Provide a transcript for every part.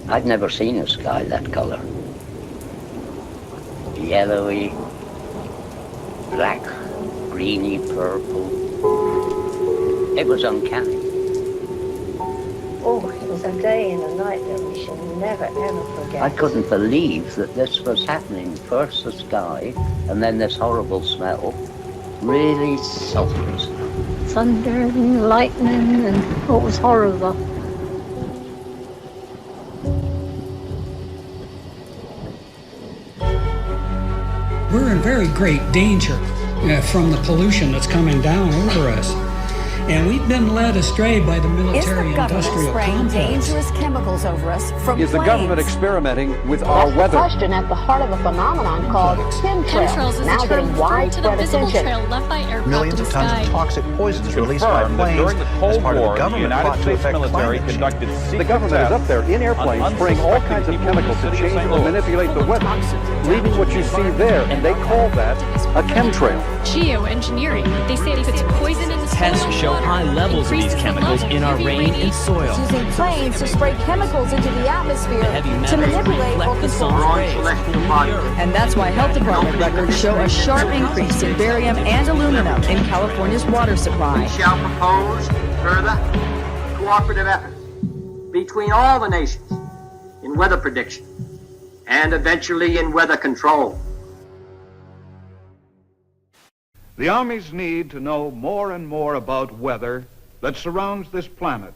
I'd never seen a sky that colour. Yellowy, black, greeny, purple. It was uncanny. Oh, it was a day and a night that we shall never, ever forget. I couldn't believe that this was happening. First the sky, and then this horrible smell. Really sultry smell. Thunder and lightning, and it was horrible. We're in very great danger from the pollution that's coming down over us. And we've been led astray by the military-industrial complex. Dangerous chemicals over us from Is the government experimenting with our weather? That's the question at the heart of a phenomenon called chemtrails, now getting widespread attention. Millions of tons of toxic poisons released by planes as part of the government plot to affect climate change. The government is up there in airplanes spraying all kinds of chemicals to change or manipulate the weather, leaving what you see there, and they call that a chemtrail. Geoengineering. They say it puts poison in the soil. Tests show high levels of these chemicals in our rain and soil. Using planes to spray chemicals into the atmosphere to manipulate or control rays. And that's why health department records show a sharp increase in barium and aluminum in California's water supply. We shall propose further cooperative efforts between all the nations in weather prediction and eventually in weather control. The Army's need to know more and more about weather that surrounds this planet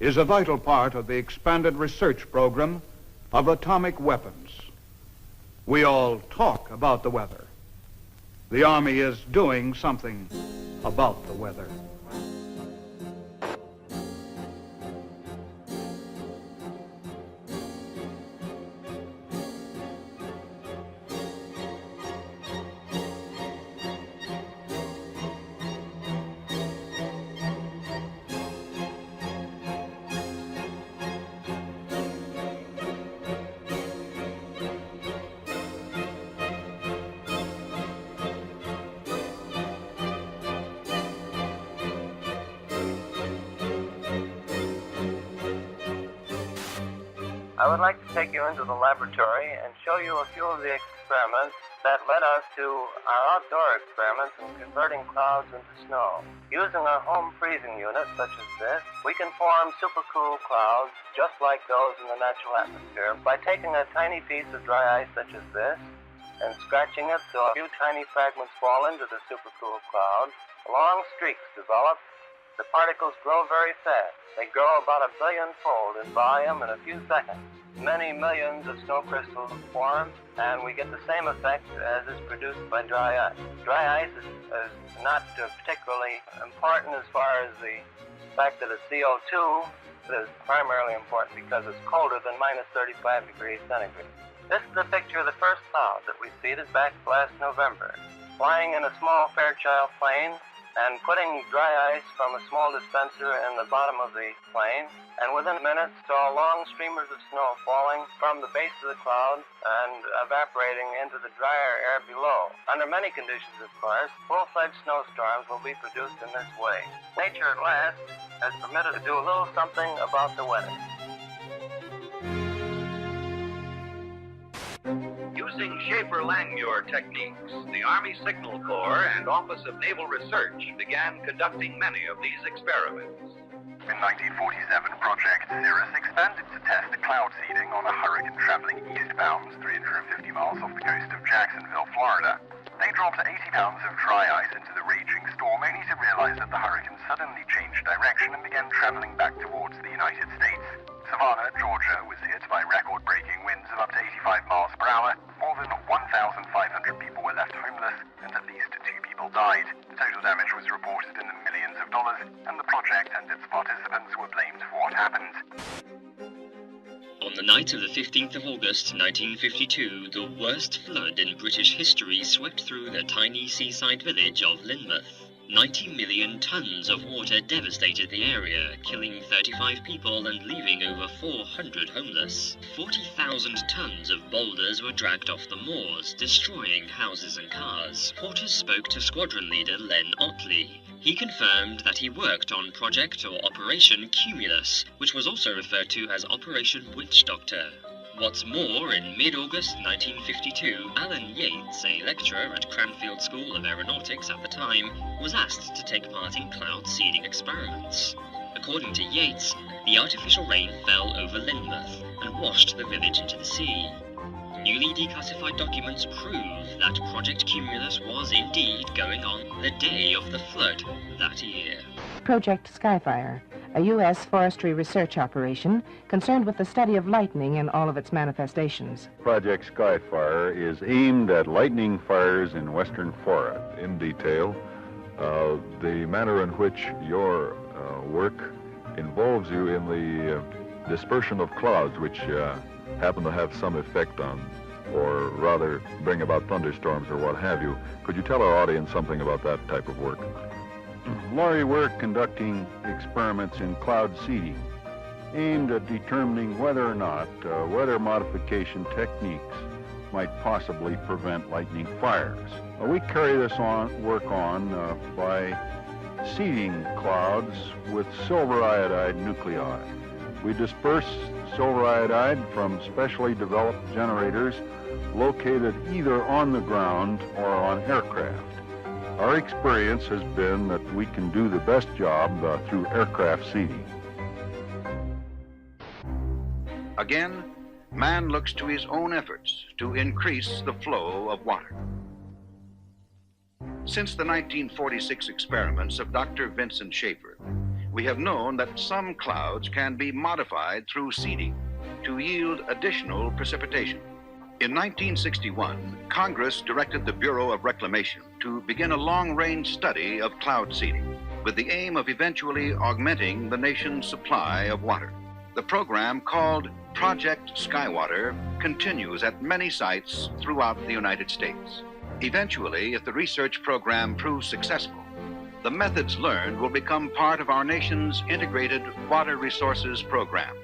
is a vital part of the expanded research program of atomic weapons. We all talk about the weather. The Army is doing something about the weather. I would like to take you into the laboratory and show you a few of the experiments that led us to our outdoor experiments in converting clouds into snow. Using a home freezing unit such as this, we can form supercool clouds just like those in the natural atmosphere by taking a tiny piece of dry ice such as this and scratching it so a few tiny fragments fall into the supercool cloud. Long streaks develop. The particles grow very fast. They grow about 1 billion-fold in volume in a few seconds. Many millions of snow crystals form, and we get the same effect as is produced by dry ice. Dry ice is not particularly important as far as the fact that it's CO2. It is primarily important because it's colder than minus 35 degrees centigrade. This is a picture of the first cloud that we seeded back last November. Flying in a small Fairchild plane, and putting dry ice from a small dispenser in the bottom of the plane, and within minutes saw long streamers of snow falling from the base of the cloud and evaporating into the drier air below. Under many conditions, of course, full-fledged snowstorms will be produced in this way. Nature at last has permitted to do a little something about the weather. Using Schaefer-Langmuir techniques, the Army Signal Corps and Office of Naval Research began conducting many of these experiments. In 1947, Project Cirrus expanded to test cloud seeding on a hurricane traveling eastbound 350 miles off the coast of Jacksonville, Florida. They dropped 80 pounds of dry ice into the raging storm, only to realize that the hurricane suddenly changed direction and began traveling back towards the United States. Savannah, Georgia, was hit by record-breaking winds of up to 85 miles per hour. More than 1,500 people were left homeless, and at least 2 people died. Total damage was reported in the millions of dollars, and the project and its participants were blamed for what happened. On the night of the 15th of August 1952, the worst flood in British history swept through the tiny seaside village of Lynmouth. 90 million tons of water devastated the area, killing 35 people and leaving over 400 homeless. 40,000 tons of boulders were dragged off the moors, destroying houses and cars. Reporters spoke to squadron leader Len Otley. He confirmed that he worked on Project or Operation Cumulus, which was also referred to as Operation Witch Doctor. What's more, in mid-August 1952, Alan Yates, a lecturer at Cranfield School of Aeronautics at the time, was asked to take part in cloud seeding experiments. According to Yates, the artificial rain fell over Lynmouth and washed the village into the sea. Newly declassified documents prove that Project Cumulus was indeed going on the day of the flood that year. Project Skyfire, a U.S. forestry research operation concerned with the study of lightning in all of its manifestations. Project Skyfire is aimed at lightning fires in western Florida. In detail, the manner in which your work involves you in the dispersion of clouds, which happen to have some effect on, or rather bring about thunderstorms or what have you. Could you tell our audience something about that type of work? Laurie, we're conducting experiments in cloud seeding aimed at determining whether or not weather modification techniques might possibly prevent lightning fires. We carry this work on by seeding clouds with silver iodide nuclei. We disperse silver iodide from specially developed generators located either on the ground or on aircraft. Our experience has been that we can do the best job through aircraft seeding. Again, man looks to his own efforts to increase the flow of water. Since the 1946 experiments of Dr. Vincent Schaefer, we have known that some clouds can be modified through seeding to yield additional precipitation. In 1961, Congress directed the Bureau of Reclamation to begin a long-range study of cloud seeding with the aim of eventually augmenting the nation's supply of water. The program, called Project Skywater, continues at many sites throughout the United States. Eventually, if the research program proves successful, the methods learned will become part of our nation's integrated water resources program.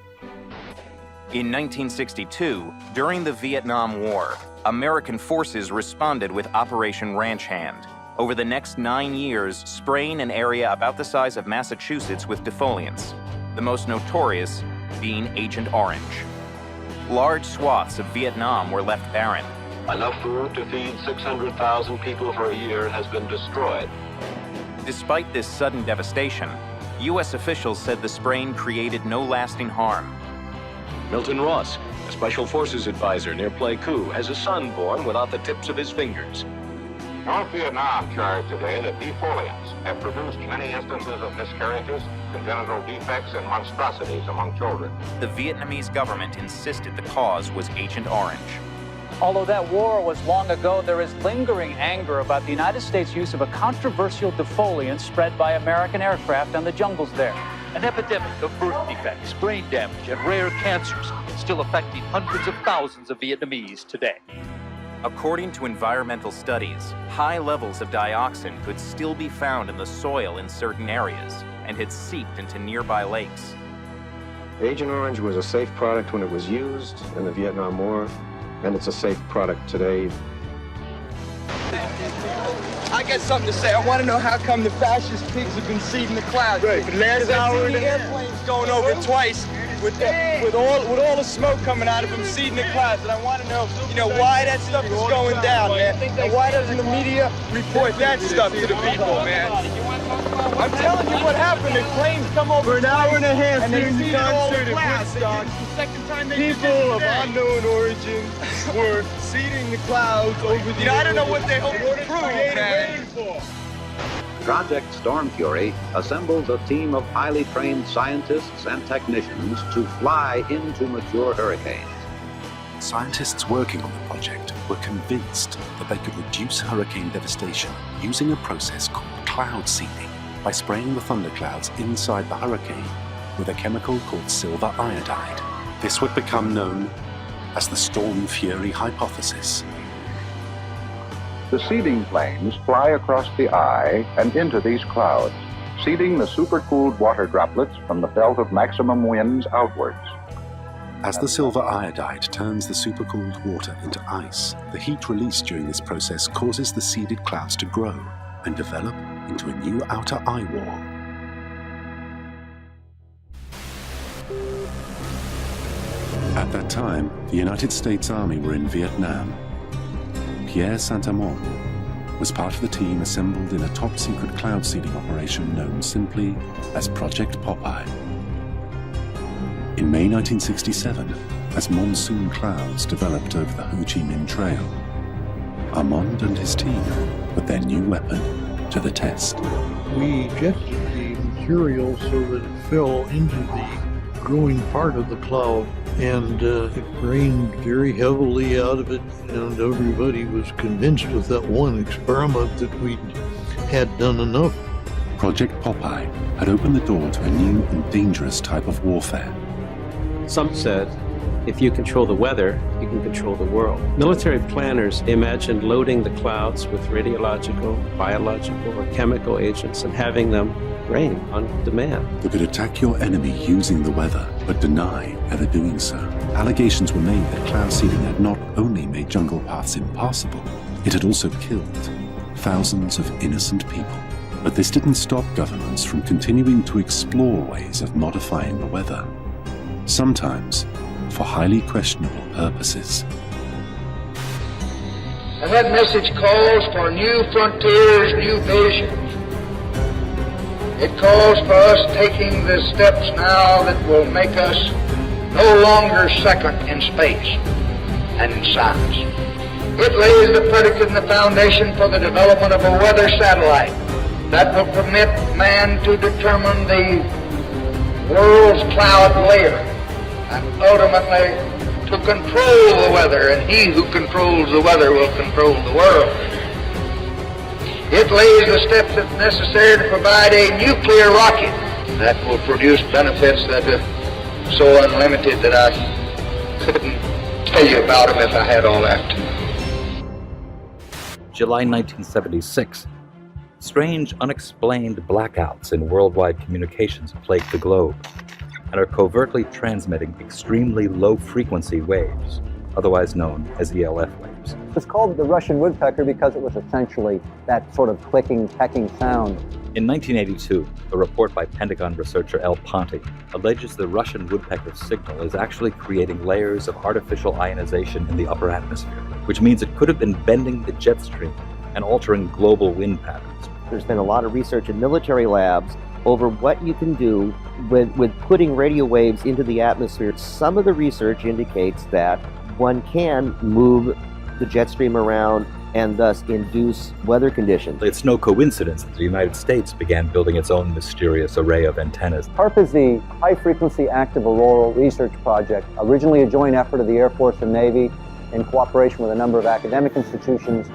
In 1962, during the Vietnam War, American forces responded with Operation Ranch Hand. Over the next 9 years, spraying an area about the size of Massachusetts with defoliants, the most notorious being Agent Orange. Large swaths of Vietnam were left barren. Enough food to feed 600,000 people for a year has been destroyed. Despite this sudden devastation, U.S. officials said the spraying created no lasting harm. Milton Ross, a Special Forces advisor near Pleiku, has a son born without the tips of his fingers. North Vietnam charged today that defoliants have produced many instances of miscarriages, congenital defects, and monstrosities among children. The Vietnamese government insisted the cause was Agent Orange. Although that war was long ago, there is lingering anger about the United States' use of a controversial defoliant spread by American aircraft on the jungles there. An epidemic of birth defects, brain damage, and rare cancers still affecting hundreds of thousands of Vietnamese today. According to environmental studies, high levels of dioxin could still be found in the soil in certain areas and had seeped into nearby lakes. Agent Orange was a safe product when it was used in the Vietnam War, and it's a safe product today. I got something to say. I want to know how come the fascist pigs have been seeding the clouds. Right. For the last hour, the airplane's going over twice with all the smoke coming out of them seeding the clouds. And I want to know, why that stuff is going down, man. And why doesn't the media report that stuff to the people, man? I'm telling you what happened. The planes come over for an hour and a half and they seeded all the clouds. People of unknown origin were seeding the clouds over the I don't know what they hope to prove, man. Project Storm Fury assembles a team of highly trained scientists and technicians to fly into mature hurricanes. Scientists working on the project were convinced that they could reduce hurricane devastation using a process called cloud seeding by spraying the thunderclouds inside the hurricane with a chemical called silver iodide. This would become known as the Storm Fury hypothesis. The seeding planes fly across the eye and into these clouds, seeding the supercooled water droplets from the belt of maximum winds outwards. As the silver iodide turns the supercooled water into ice, the heat released during this process causes the seeded clouds to grow and develop into a new outer eye wall. At that time, the United States Army were in Vietnam. Pierre Saint-Amand was part of the team assembled in a top-secret cloud seeding operation known simply as Project Popeye. In May 1967, as monsoon clouds developed over the Ho Chi Minh Trail, Armand and his team put their new weapon to the test. We ejected the material so that it fell into the growing part of the cloud, and it rained very heavily out of it, and everybody was convinced with that one experiment that we had done enough. Project Popeye had opened the door to a new and dangerous type of warfare. Some said, if you control the weather, you can control the world. Military planners imagined loading the clouds with radiological, biological, or chemical agents and having them rain on demand. They could attack your enemy using the weather, but deny ever doing so. Allegations were made that cloud seeding had not only made jungle paths impossible, it had also killed thousands of innocent people. But this didn't stop governments from continuing to explore ways of modifying the weather, sometimes for highly questionable purposes. And that message calls for new frontiers, new visions. It calls for us taking the steps now that will make us no longer second in space and in science. It lays the predicate and the foundation for the development of a weather satellite that will permit man to determine the world's cloud layer and ultimately to control the weather, and he who controls the weather will control the world. It lays the steps that's necessary to provide a nuclear rocket that will produce benefits that are so unlimited that I couldn't tell you about them if I had all that. July 1976. Strange, unexplained blackouts in worldwide communications plague the globe and are covertly transmitting extremely low-frequency waves, otherwise known as ELF waves. It's called the Russian woodpecker because it was essentially that sort of clicking, pecking sound. In 1982, a report by Pentagon researcher L. Ponte alleges the Russian woodpecker signal is actually creating layers of artificial ionization in the upper atmosphere, which means it could have been bending the jet stream and altering global wind patterns. There's been a lot of research in military labs over what you can do with putting radio waves into the atmosphere. Some of the research indicates that one can move the jet stream around and thus induce weather conditions. It's no coincidence that the United States began building its own mysterious array of antennas. HAARP is the High Frequency Active Auroral Research Project, originally a joint effort of the Air Force and Navy in cooperation with a number of academic institutions.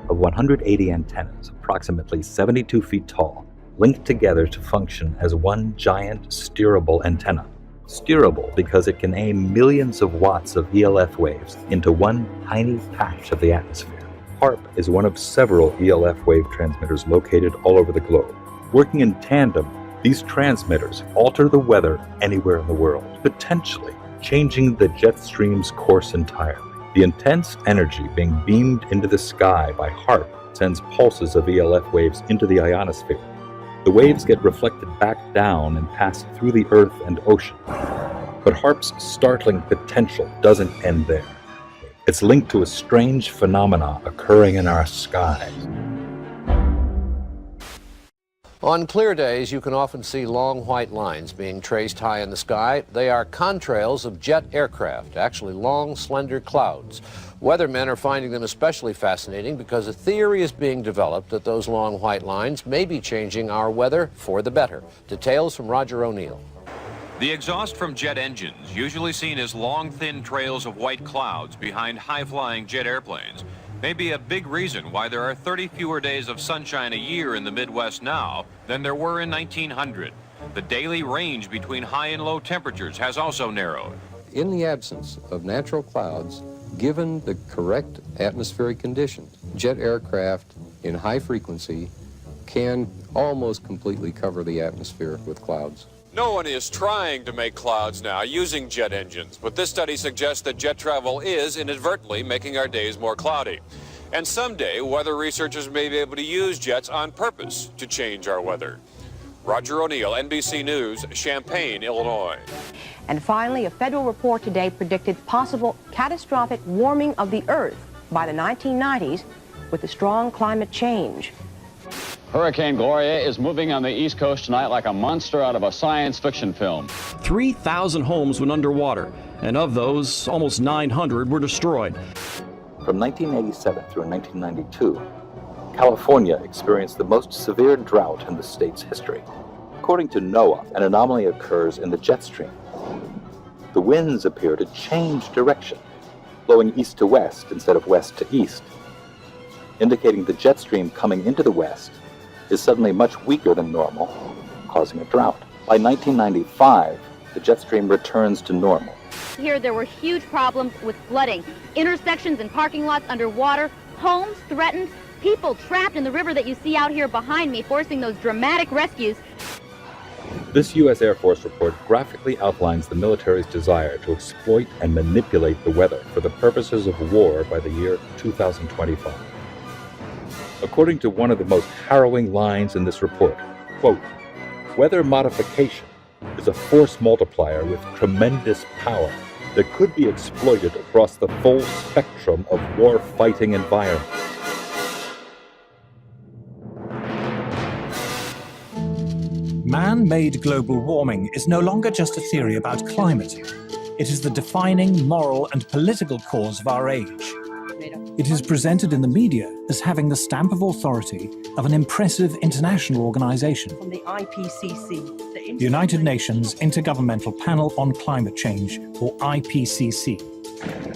Of 180 antennas, approximately 72 feet tall, linked together to function as one giant steerable antenna. Steerable because it can aim millions of watts of ELF waves into one tiny patch of the atmosphere. HAARP is one of several ELF wave transmitters located all over the globe. Working in tandem, these transmitters alter the weather anywhere in the world, potentially changing the jet stream's course entirely. The intense energy being beamed into the sky by HAARP sends pulses of ELF waves into the ionosphere. The waves get reflected back down and pass through the Earth and ocean. But HAARP's startling potential doesn't end there. It's linked to a strange phenomena occurring in our skies. On clear days, you can often see long white lines being traced high in the sky. They are contrails of jet aircraft, actually long, slender clouds. Weathermen are finding them especially fascinating because a theory is being developed that those long white lines may be changing our weather for the better. Details from Roger O'Neill. The exhaust from jet engines, usually seen as long, thin trails of white clouds behind high-flying jet airplanes, may be a big reason why there are 30 fewer days of sunshine a year in the Midwest now than there were in 1900. The daily range between high and low temperatures has also narrowed. In the absence of natural clouds, given the correct atmospheric conditions, jet aircraft in high frequency can almost completely cover the atmosphere with clouds. No one is trying to make clouds now using jet engines, but this study suggests that jet travel is inadvertently making our days more cloudy. And someday, weather researchers may be able to use jets on purpose to change our weather. Roger O'Neill, NBC News, Champaign, Illinois. And finally, a federal report today predicted possible catastrophic warming of the Earth by the 1990s with the strong climate change. Hurricane Gloria is moving on the East Coast tonight like a monster out of a science fiction film. 3,000 homes went underwater, and of those, almost 900 were destroyed. From 1987 through 1992, California experienced the most severe drought in the state's history. According to NOAA, an anomaly occurs in the jet stream. The winds appear to change direction, blowing east to west instead of west to east, indicating the jet stream coming into the west is suddenly much weaker than normal, causing a drought. By 1995, the jet stream returns to normal. Here there were huge problems with flooding, intersections and parking lots underwater, homes threatened, people trapped in the river that you see out here behind me, forcing those dramatic rescues. This U.S. Air Force report graphically outlines the military's desire to exploit and manipulate the weather for the purposes of war by the year 2025. According to one of the most harrowing lines in this report, quote, "Weather modification is a force multiplier with tremendous power that could be exploited across the full spectrum of war-fighting environments." Man-made global warming is no longer just a theory about climate. It is the defining moral and political cause of our age. It is presented in the media as having the stamp of authority of an impressive international organization, From the IPCC, the United Nations Intergovernmental Panel on Climate Change, or IPCC.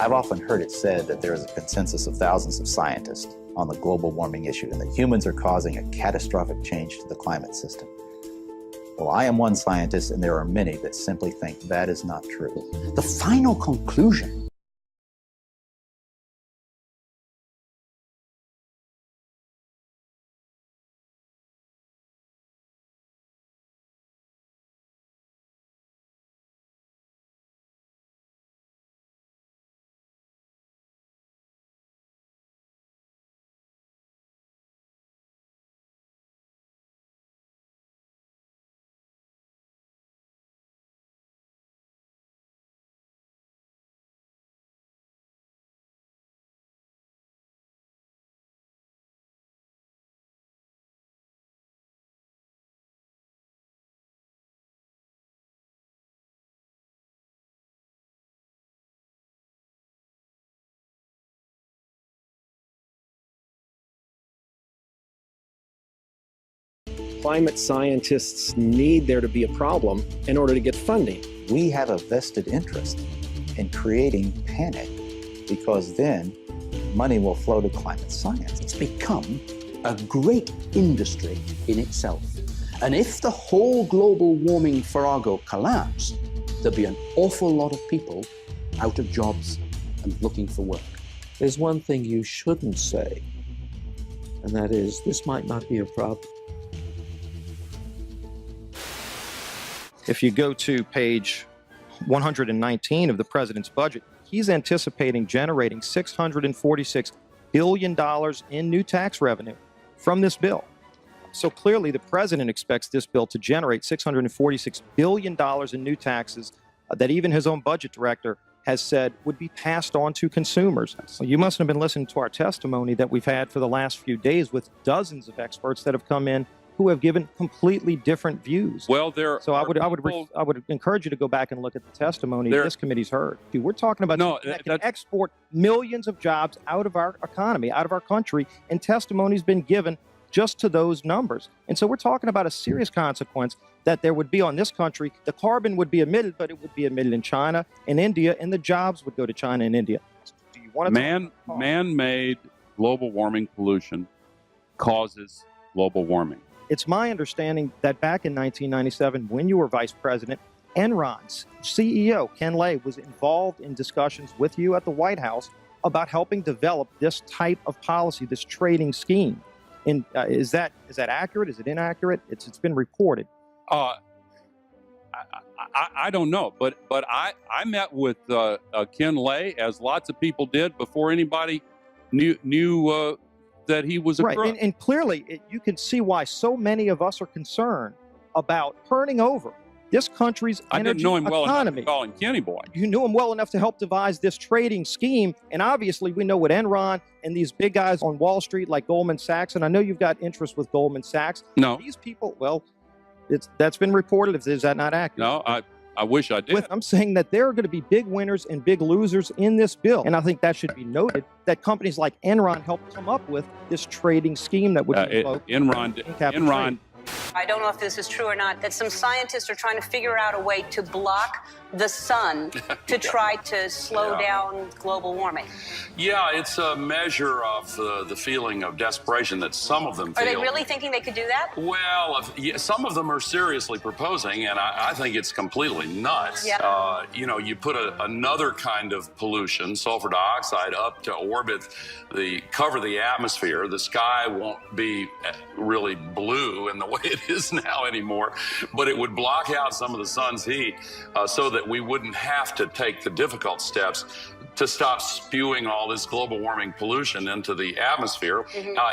I've often heard it said that there is a consensus of thousands of scientists on the global warming issue and that humans are causing a catastrophic change to the climate system. Well, I am one scientist, and there are many that simply think that is not true. The final conclusion Climate scientists need there to be a problem in order to get funding. We have a vested interest in creating panic because then money will flow to climate science. It's become a great industry in itself. And if the whole global warming farrago collapsed, there'd be an awful lot of people out of jobs and looking for work. There's one thing you shouldn't say, and that is, this might not be a problem. If you go to page 119 of the president's budget, he's anticipating generating $646 billion in new tax revenue from this bill. So clearly the president expects this bill to generate $646 billion in new taxes that even his own budget director has said would be passed on to consumers. Well, you must have been listening to our testimony that we've had for the last few days with dozens of experts that have come in who have given completely different views. Well, I would encourage you to go back and look at the testimony this committee's heard. Dude, we're talking about that can export millions of jobs out of our economy, out of our country, and testimony's been given just to those numbers. And so we're talking about a serious consequence that there would be on this country. The carbon would be emitted, but it would be emitted in China and India, and the jobs would go to China and India. Do you want to man-made global warming pollution causes global warming. It's my understanding that back in 1997, when you were vice president, Enron's CEO, Ken Lay, was involved in discussions with you at the White House about helping develop this type of policy, this trading scheme. And is that accurate? Is it inaccurate? It's been reported. I don't know, but I met with Ken Lay, as lots of people did, before anybody knew that he was a right. crook. And clearly, you can see why so many of us are concerned about turning over this country's I energy didn't know him well enough economy. to call him Kenny Boy. You knew him well enough to help devise this trading scheme, and obviously we know what Enron and these big guys on Wall Street like Goldman Sachs, and I know you've got interest with Goldman Sachs. No. These people, well, that's been reported. Is that not accurate? No, I wish I did. I'm saying that there are going to be big winners and big losers in this bill. And I think that should be noted, that companies like Enron helped come up with this trading scheme that would Enron. I don't know if this is true or not, that some scientists are trying to figure out a way to block the sun to try to slow down global warming. Yeah, it's a measure of the feeling of desperation that some of them feel. Are they really thinking they could do that? Well, some of them are seriously proposing, and I think it's completely nuts. Yeah. You put another kind of pollution, sulfur dioxide, up to orbit, cover the atmosphere. The sky won't be really blue in the way it is now anymore, but it would block out some of the sun's heat so that we wouldn't have to take the difficult steps to stop spewing all this global warming pollution into the atmosphere.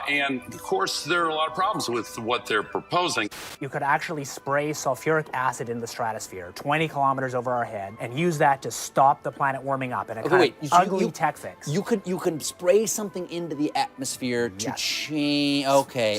And of course, there are a lot of problems with what they're proposing. You could actually spray sulfuric acid in the stratosphere 20 kilometers over our head and use that to stop the planet warming up in a kind of ugly tech fix. You can spray something into the atmosphere to change.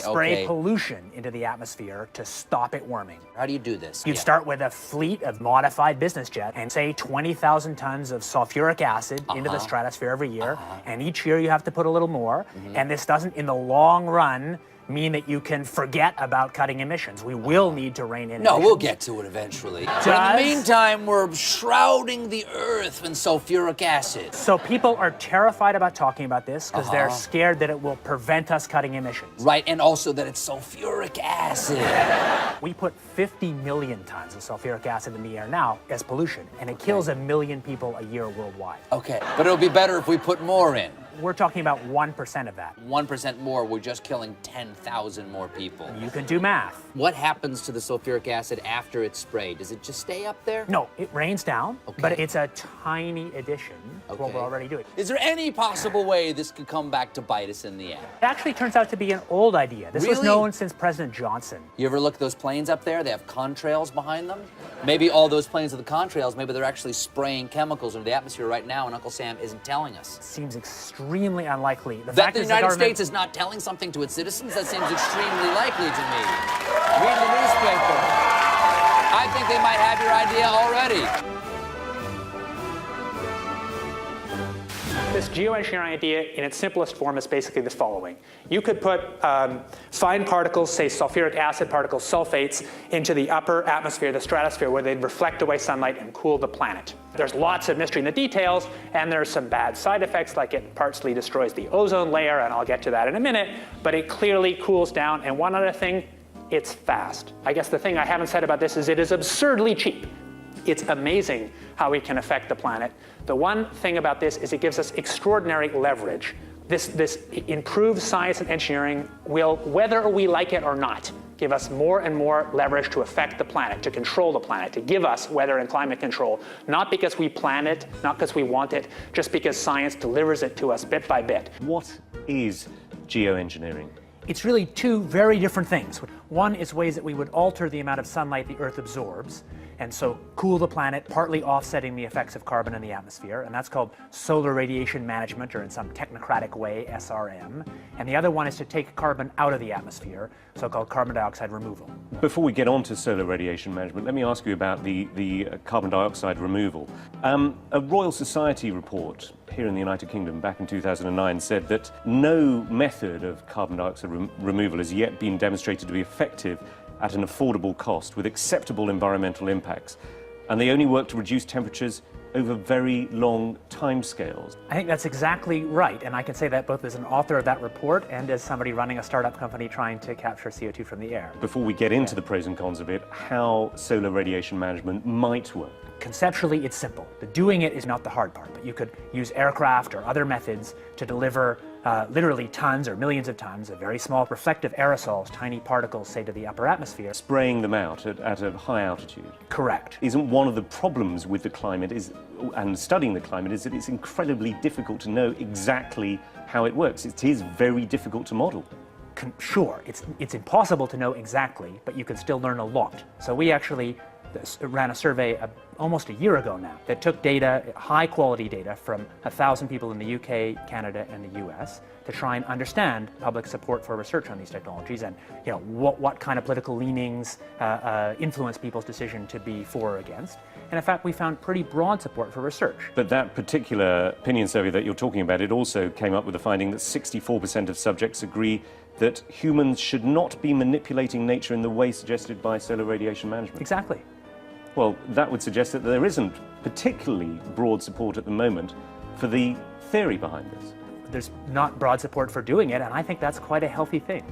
Spray pollution into the atmosphere to stop it warming. How do you do this? You'd start with a fleet of modified business jets and say 20,000 tons of sulfuric acid into the stratosphere every year, and each year you have to put a little more, and this doesn't, in the long run, mean that you can forget about cutting emissions. We will need to rein in emissions. We'll get to it eventually. But in the meantime, we're shrouding the Earth in sulfuric acid. So people are terrified about talking about this because they're scared that it will prevent us cutting emissions. Right, and also that it's sulfuric acid. We put 50 million tons of sulfuric acid in the air now as pollution, and it kills 1 million people a year worldwide. Okay, but it'll be better if we put more in. We're talking about 1% of that. 1% more, we're just killing 10,000 more people. You can do math. What happens to the sulfuric acid after it's sprayed? Does it just stay up there? No, it rains down, but it's a tiny addition to what we're already doing. Is there any possible way this could come back to bite us in the end? It actually turns out to be an old idea. This was known since President Johnson. You ever look at those planes up there? They have contrails behind them. Maybe all those planes with the contrails, maybe they're actually spraying chemicals into the atmosphere right now, and Uncle Sam isn't telling us. Seems extremely unlikely. That the United States is not telling something to its citizens? That seems extremely likely to me. Read the newspaper. I think they might have your idea already. This geoengineering idea in its simplest form is basically the following. You could put fine particles, say sulfuric acid particles, sulfates, into the upper atmosphere, the stratosphere, where they'd reflect away sunlight and cool the planet. There's lots of mystery in the details, and there's some bad side effects, like it partially destroys the ozone layer, and I'll get to that in a minute, but it clearly cools down. And one other thing, it's fast. I guess the thing I haven't said about this is it is absurdly cheap. It's amazing how we can affect the planet. The one thing about this is it gives us extraordinary leverage. This improved science and engineering will, whether we like it or not, give us more and more leverage to affect the planet, to control the planet, to give us weather and climate control, not because we plan it, not because we want it, just because science delivers it to us bit by bit. What is geoengineering? It's really two very different things. One is ways that we would alter the amount of sunlight the Earth absorbs, and so cool the planet, partly offsetting the effects of carbon in the atmosphere, and that's called solar radiation management, or in some technocratic way, SRM. And the other one is to take carbon out of the atmosphere, so-called carbon dioxide removal. Before we get on to solar radiation management, let me ask you about the carbon dioxide removal. A Royal Society report here in the United Kingdom back in 2009 said that no method of carbon dioxide removal has yet been demonstrated to be effective at an affordable cost with acceptable environmental impacts, and they only work to reduce temperatures over very long timescales. I think that's exactly right, and I can say that both as an author of that report and as somebody running a startup company trying to capture CO2 from the air. Before we get into the pros and cons of it, how solar radiation management might work. Conceptually, it's simple. The doing it is not the hard part, but you could use aircraft or other methods to deliver literally tons or millions of tons of very small reflective aerosols, tiny particles, say, to the upper atmosphere. Spraying them out at a high altitude. Correct. Isn't one of the problems with the climate and studying the climate is that it's incredibly difficult to know exactly how it works. It is very difficult to model. Sure, it's impossible to know exactly, but you can still learn a lot. So we actually ran a survey almost a year ago now that took data, high quality data, from 1,000 people in the UK, Canada, and the US to try and understand public support for research on these technologies and what kind of political leanings influence people's decision to be for or against. And in fact, we found pretty broad support for research. But that particular opinion survey that you're talking about, it also came up with the finding that 64% of subjects agree that humans should not be manipulating nature in the way suggested by solar radiation management. Exactly. Well, that would suggest that there isn't particularly broad support at the moment for the theory behind this. There's not broad support for doing it, and I think that's quite a healthy thing.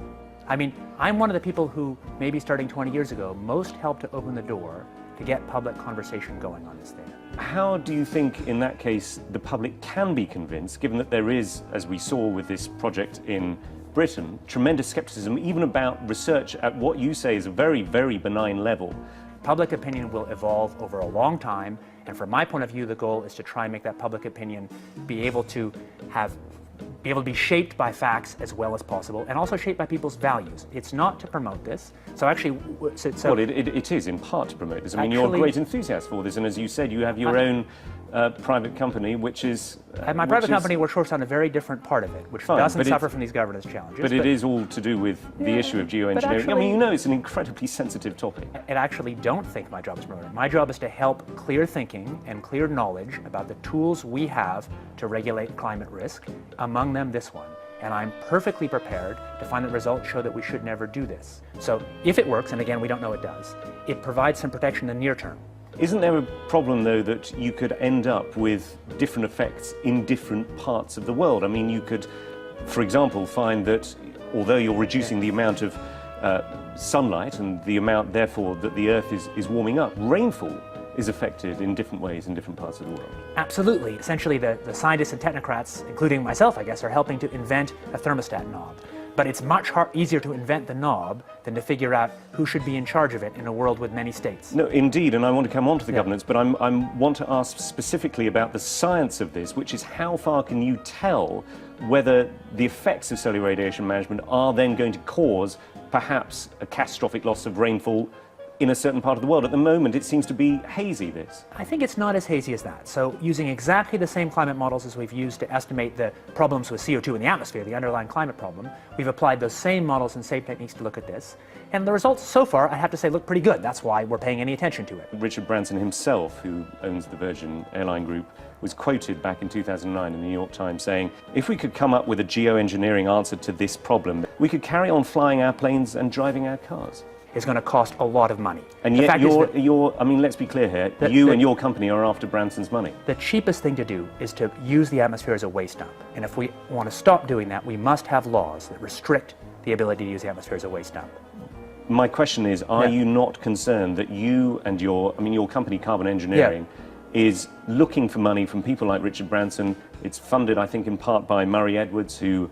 I mean, I'm one of the people who, maybe starting 20 years ago, most helped to open the door to get public conversation going on this thing. How do you think, in that case, the public can be convinced, given that there is, as we saw with this project in Britain, tremendous skepticism even about research at what you say is a very, very benign level? Public opinion will evolve over a long time, and from my point of view, the goal is to try and make that public opinion be able to be shaped by facts as well as possible, and also shaped by people's values. It's not to promote this. So actually, well, it is in part to promote this. I mean, you're a great enthusiast for this, and as you said, you have your own private company, which is... my private company works on a very different part of it, which doesn't suffer from these governance challenges. But it is all to do with the issue of geoengineering. Actually, I mean, you know, it's an incredibly sensitive topic. I actually don't think my job is promoted. My job is to help clear thinking and clear knowledge about the tools we have to regulate climate risk, among them this one. And I'm perfectly prepared to find that results show that we should never do this. So if it works, and again, we don't know it does, it provides some protection in the near term. Isn't there a problem, though, that you could end up with different effects in different parts of the world? I mean, you could, for example, find that although you're reducing the amount of sunlight and the amount, therefore, that the Earth is warming up, rainfall is affected in different ways in different parts of the world. Absolutely. Essentially, the scientists and technocrats, including myself, I guess, are helping to invent a thermostat knob. But it's much easier to invent the knob than to figure out who should be in charge of it in a world with many states. No, indeed, and I want to come on to the governance, but I want to ask specifically about the science of this, which is how far can you tell whether the effects of solar radiation management are then going to cause perhaps a catastrophic loss of rainfall in a certain part of the world? At the moment, it seems to be hazy, this. I think it's not as hazy as that. So using exactly the same climate models as we've used to estimate the problems with CO2 in the atmosphere, the underlying climate problem, we've applied those same models and same techniques to look at this. And the results so far, I have to say, look pretty good. That's why we're paying any attention to it. Richard Branson himself, who owns the Virgin Airline Group, was quoted back in 2009 in the New York Times saying, if we could come up with a geoengineering answer to this problem, we could carry on flying our planes and driving our cars. Is going to cost a lot of money. And yet I mean, let's be clear here, you and your company are after Branson's money. The cheapest thing to do is to use the atmosphere as a waste dump. And if we want to stop doing that, we must have laws that restrict the ability to use the atmosphere as a waste dump. My question is, are you not concerned that you and your company, Carbon Engineering, is looking for money from people like Richard Branson? It's funded, I think, in part by Murray Edwards, who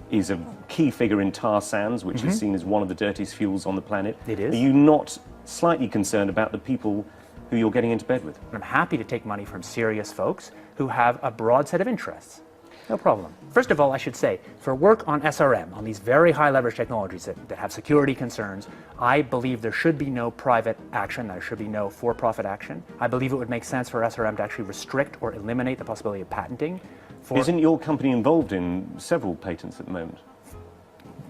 is a key figure in tar sands, which is seen as one of the dirtiest fuels on the planet. It is. Are you not slightly concerned about the people who you're getting into bed with? I'm happy to take money from serious folks who have a broad set of interests. No problem. First of all, I should say, for work on SRM, on these very high leverage technologies that have security concerns, I believe there should be no private action, there should be no for-profit action. I believe it would make sense for SRM to actually restrict or eliminate the possibility of patenting. Isn't your company involved in several patents at the moment?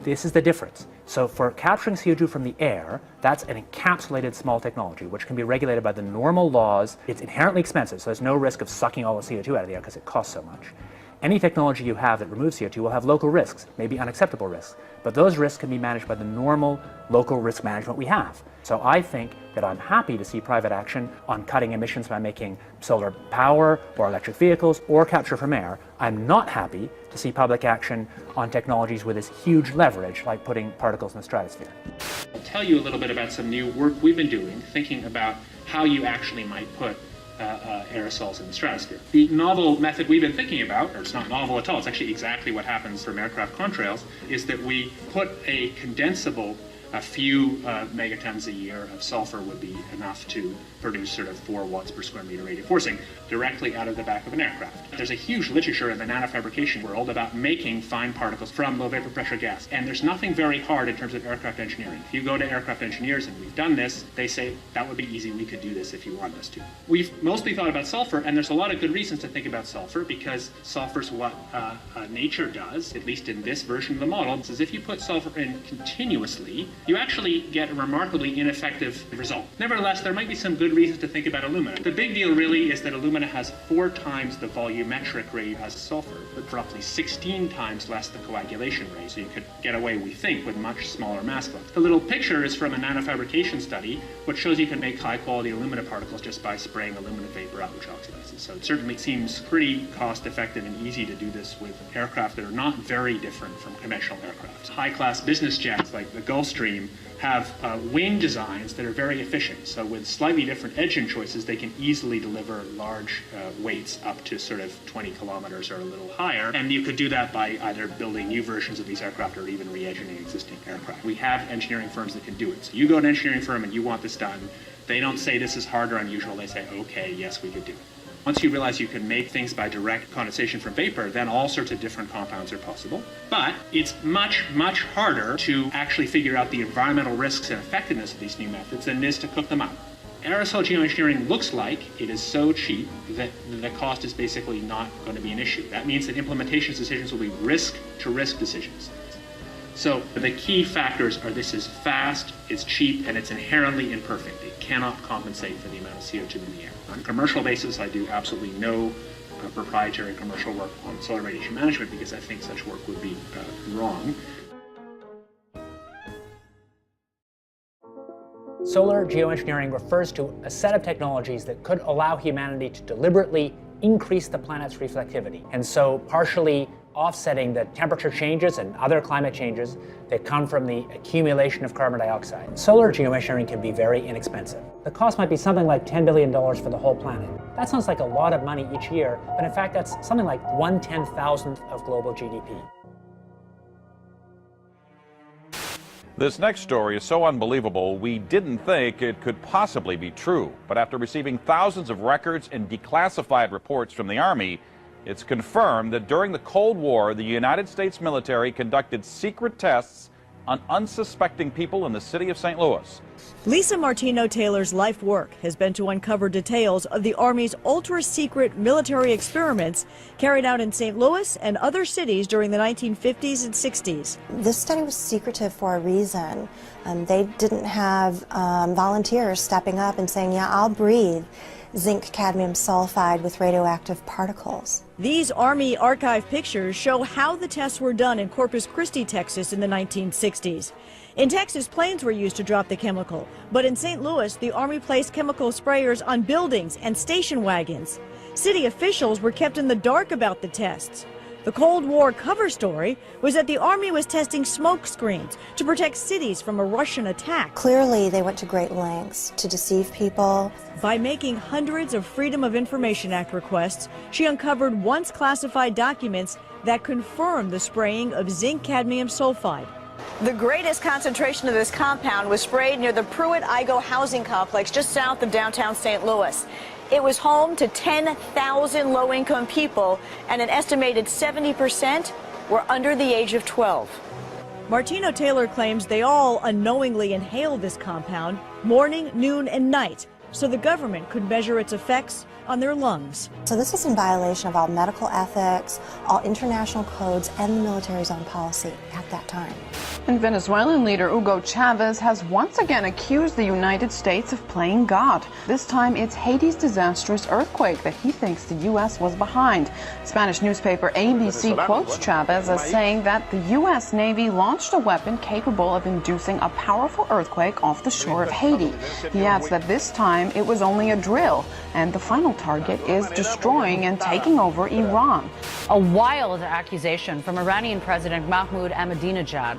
This is the difference. So for capturing CO2 from the air, that's an encapsulated small technology, which can be regulated by the normal laws. It's inherently expensive, so there's no risk of sucking all the CO2 out of the air because it costs so much. Any technology you have that removes CO2 will have local risks, maybe unacceptable risks, but those risks can be managed by the normal local risk management we have. So I think that I'm happy to see private action on cutting emissions by making solar power or electric vehicles or capture from air. I'm not happy to see public action on technologies with this huge leverage, like putting particles in the stratosphere. I'll tell you a little bit about some new work we've been doing, thinking about how you actually might put aerosols in the stratosphere. The novel method we've been thinking about, or it's not novel at all, it's actually exactly what happens from aircraft contrails, is that we put a condensable, a few megatons a year of sulfur would be enough to produce sort of 4 watts per square meter radiative forcing directly out of the back of an aircraft. There's a huge literature in the nanofabrication world about making fine particles from low vapor pressure gas, and there's nothing very hard in terms of aircraft engineering. If you go to aircraft engineers, and we've done this, they say that would be easy, we could do this if you want us to. We've mostly thought about sulfur, and there's a lot of good reasons to think about sulfur, because sulfur's what nature does, at least in this version of the model. Is if you put sulfur in continuously, you actually get a remarkably ineffective result. Nevertheless, there might be some good reasons to think about alumina. The big deal really is that alumina has 4 times the volumetric rate as sulfur, but roughly 16 times less the coagulation rate. So you could get away, we think, with much smaller mass flux. The little picture is from a nanofabrication study, which shows you can make high-quality alumina particles just by spraying aluminum vapor out, which oxidizes. So it certainly seems pretty cost-effective and easy to do this with aircraft that are not very different from conventional aircraft. High-class business jets like the Gulfstream have wing designs that are very efficient. So with slightly different engine choices, they can easily deliver large weights up to sort of 20 kilometers or a little higher. And you could do that by either building new versions of these aircraft or even re-engineering existing aircraft. We have engineering firms that can do it. So you go to an engineering firm and you want this done. They don't say this is hard or unusual. They say, okay, yes, we could do it. Once you realize you can make things by direct condensation from vapor, then all sorts of different compounds are possible. But it's much, much harder to actually figure out the environmental risks and effectiveness of these new methods than it is to cook them up. Aerosol geoengineering looks like it is so cheap that the cost is basically not going to be an issue. That means that implementation decisions will be risk-to-risk decisions. So the key factors are this is fast, it's cheap, and it's inherently imperfect. It cannot compensate for the amount of CO2 in the air. On a commercial basis, I do absolutely no proprietary commercial work on solar radiation management because I think such work would be wrong. Solar geoengineering refers to a set of technologies that could allow humanity to deliberately increase the planet's reflectivity, and so partially offsetting the temperature changes and other climate changes that come from the accumulation of carbon dioxide. Solar geoengineering can be very inexpensive. The cost might be something like $10 billion for the whole planet. That sounds like a lot of money each year, but in fact that's something like 1/10,000th of global GDP. This next story is so unbelievable, we didn't think it could possibly be true. But after receiving thousands of records and declassified reports from the Army, it's confirmed that during the Cold War, the United States military conducted secret tests on unsuspecting people in the city of St. Louis. Lisa Martino-Taylor's life work has been to uncover details of the Army's ultra-secret military experiments carried out in St. Louis and other cities during the 1950s and 60s. This study was secretive for a reason. They didn't have volunteers stepping up and saying, yeah, I'll breathe zinc cadmium sulfide with radioactive particles. These Army archive pictures show how the tests were done in Corpus Christi, Texas in the 1960s. In Texas, planes were used to drop the chemical, but in St. Louis, the Army placed chemical sprayers on buildings and station wagons. City officials were kept in the dark about the tests. The Cold War cover story was that the Army was testing smoke screens to protect cities from a Russian attack. Clearly, they went to great lengths to deceive people. By making hundreds of Freedom of Information Act requests, she uncovered once classified documents that confirmed the spraying of zinc cadmium sulfide. The greatest concentration of this compound was sprayed near the Pruitt-Igoe housing complex just south of downtown St. Louis. It was home to 10,000 low-income people, and an estimated 70% were under the age of 12. Martino-Taylor claims they all unknowingly inhaled this compound morning, noon, and night, so the government could measure its effects on their lungs. So this is in violation of all medical ethics, all international codes, and the military's own policy at that time. And Venezuelan leader Hugo Chavez has once again accused the United States of playing God. This time it's Haiti's disastrous earthquake that he thinks the U.S. was behind. Spanish newspaper ABC quotes Chavez as saying that the U.S. Navy launched a weapon capable of inducing a powerful earthquake off the shore of Haiti. He adds that this time it was only a drill, and the final target is destroying and taking over Iran. A wild accusation from Iranian President Mahmoud Ahmadinejad.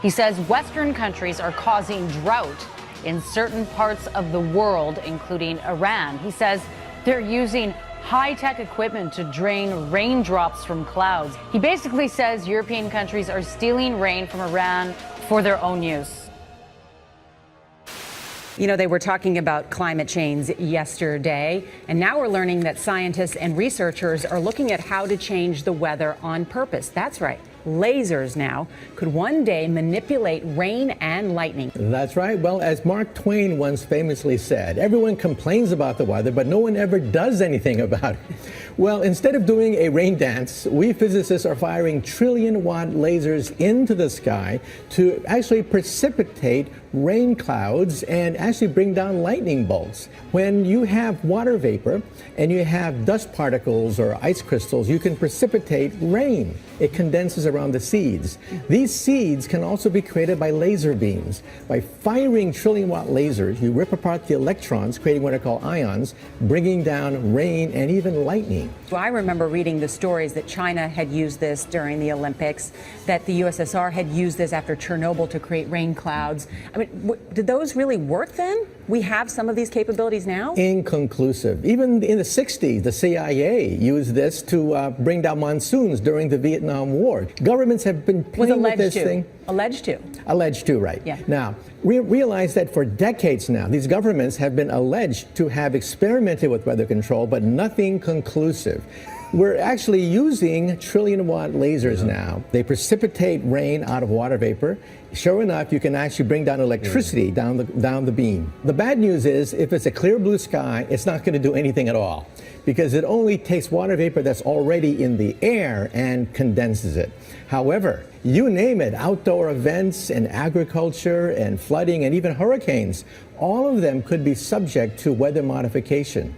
He says Western countries are causing drought in certain parts of the world, including Iran. He says They're using high-tech equipment to drain raindrops from clouds. He basically says European countries are stealing rain from Iran for their own use. You know, they were talking about climate change yesterday, and now we're learning that scientists and researchers are looking at how to change the weather on purpose. That's right. Lasers now could one day manipulate rain and lightning. That's right. Well, as Mark Twain once famously said, everyone complains about the weather, but no one ever does anything about it. Well, instead of doing a rain dance, we physicists are firing trillion-watt lasers into the sky to actually precipitate rain clouds and actually bring down lightning bolts. When you have water vapor and you have dust particles or ice crystals, you can precipitate rain. It condenses around the seeds. These seeds can also be created by laser beams. By firing trillion-watt lasers, you rip apart the electrons, creating what are called ions, bringing down rain and even lightning. I remember reading the stories that China had used this during the Olympics, that the USSR had used this after Chernobyl to create rain clouds. I mean, did those really work then? We have some of these capabilities now? Inconclusive. Even in the 60s, the CIA used this to bring down monsoons during the Vietnam War. Governments have been playing with this thing. Alleged to. Alleged to, right. Yeah. Now, we realize that for decades now, these governments have been alleged to have experimented with weather control, but nothing conclusive. We're actually using trillion-watt lasers now. They precipitate rain out of water vapor. Sure enough, you can actually bring down electricity down the beam. The bad news is, if it's a clear blue sky, it's not going to do anything at all, because it only takes water vapor that's already in the air and condenses it. However, you name it, outdoor events and agriculture and flooding and even hurricanes, all of them could be subject to weather modification.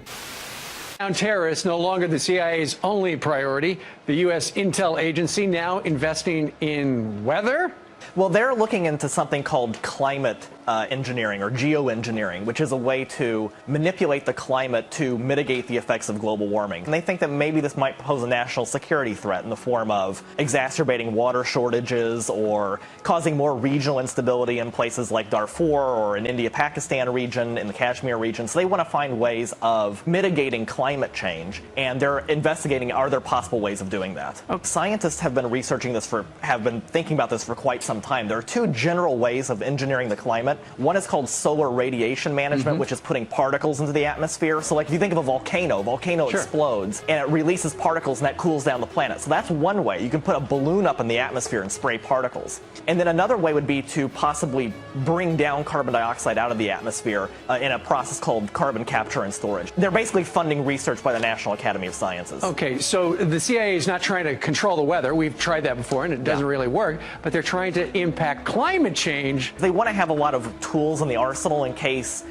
Terrorists no longer the CIA's only priority. The U.S. intel agency now investing in weather? Well, they're looking into something called climate engineering or geoengineering, which is a way to manipulate the climate to mitigate the effects of global warming. And they think that maybe this might pose a national security threat in the form of exacerbating water shortages or causing more regional instability in places like Darfur or in India-Pakistan region, in the Kashmir region. So they want to find ways of mitigating climate change, and they're investigating, are there possible ways of doing that? Scientists have been researching this have been thinking about this for quite some time. There are two general ways of engineering the climate. One is called solar radiation management, which is putting particles into the atmosphere. So like if you think of a volcano explodes and it releases particles and that cools down the planet. So that's one way. You can put a balloon up in the atmosphere and spray particles. And then another way would be to possibly bring down carbon dioxide out of the atmosphere in a process called carbon capture and storage. They're basically funding research by the National Academy of Sciences. Okay, so the CIA is not trying to control the weather. We've tried that before and it doesn't really work, but they're trying to impact climate change. They want to have a lot of tools in the arsenal in case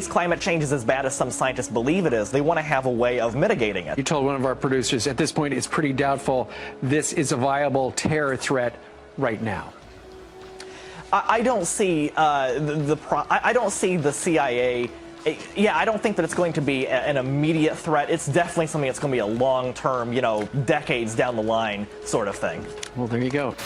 climate change is as bad as some scientists believe it is. They want to have a way of mitigating it. You told one of our producers at this point it's pretty doubtful this is a viable terror threat right now. I don't see I don't see the CIA. Yeah, I don't think that it's going to be an immediate threat. It's definitely something that's going to be a long-term, decades down the line sort of thing. Well, there you go.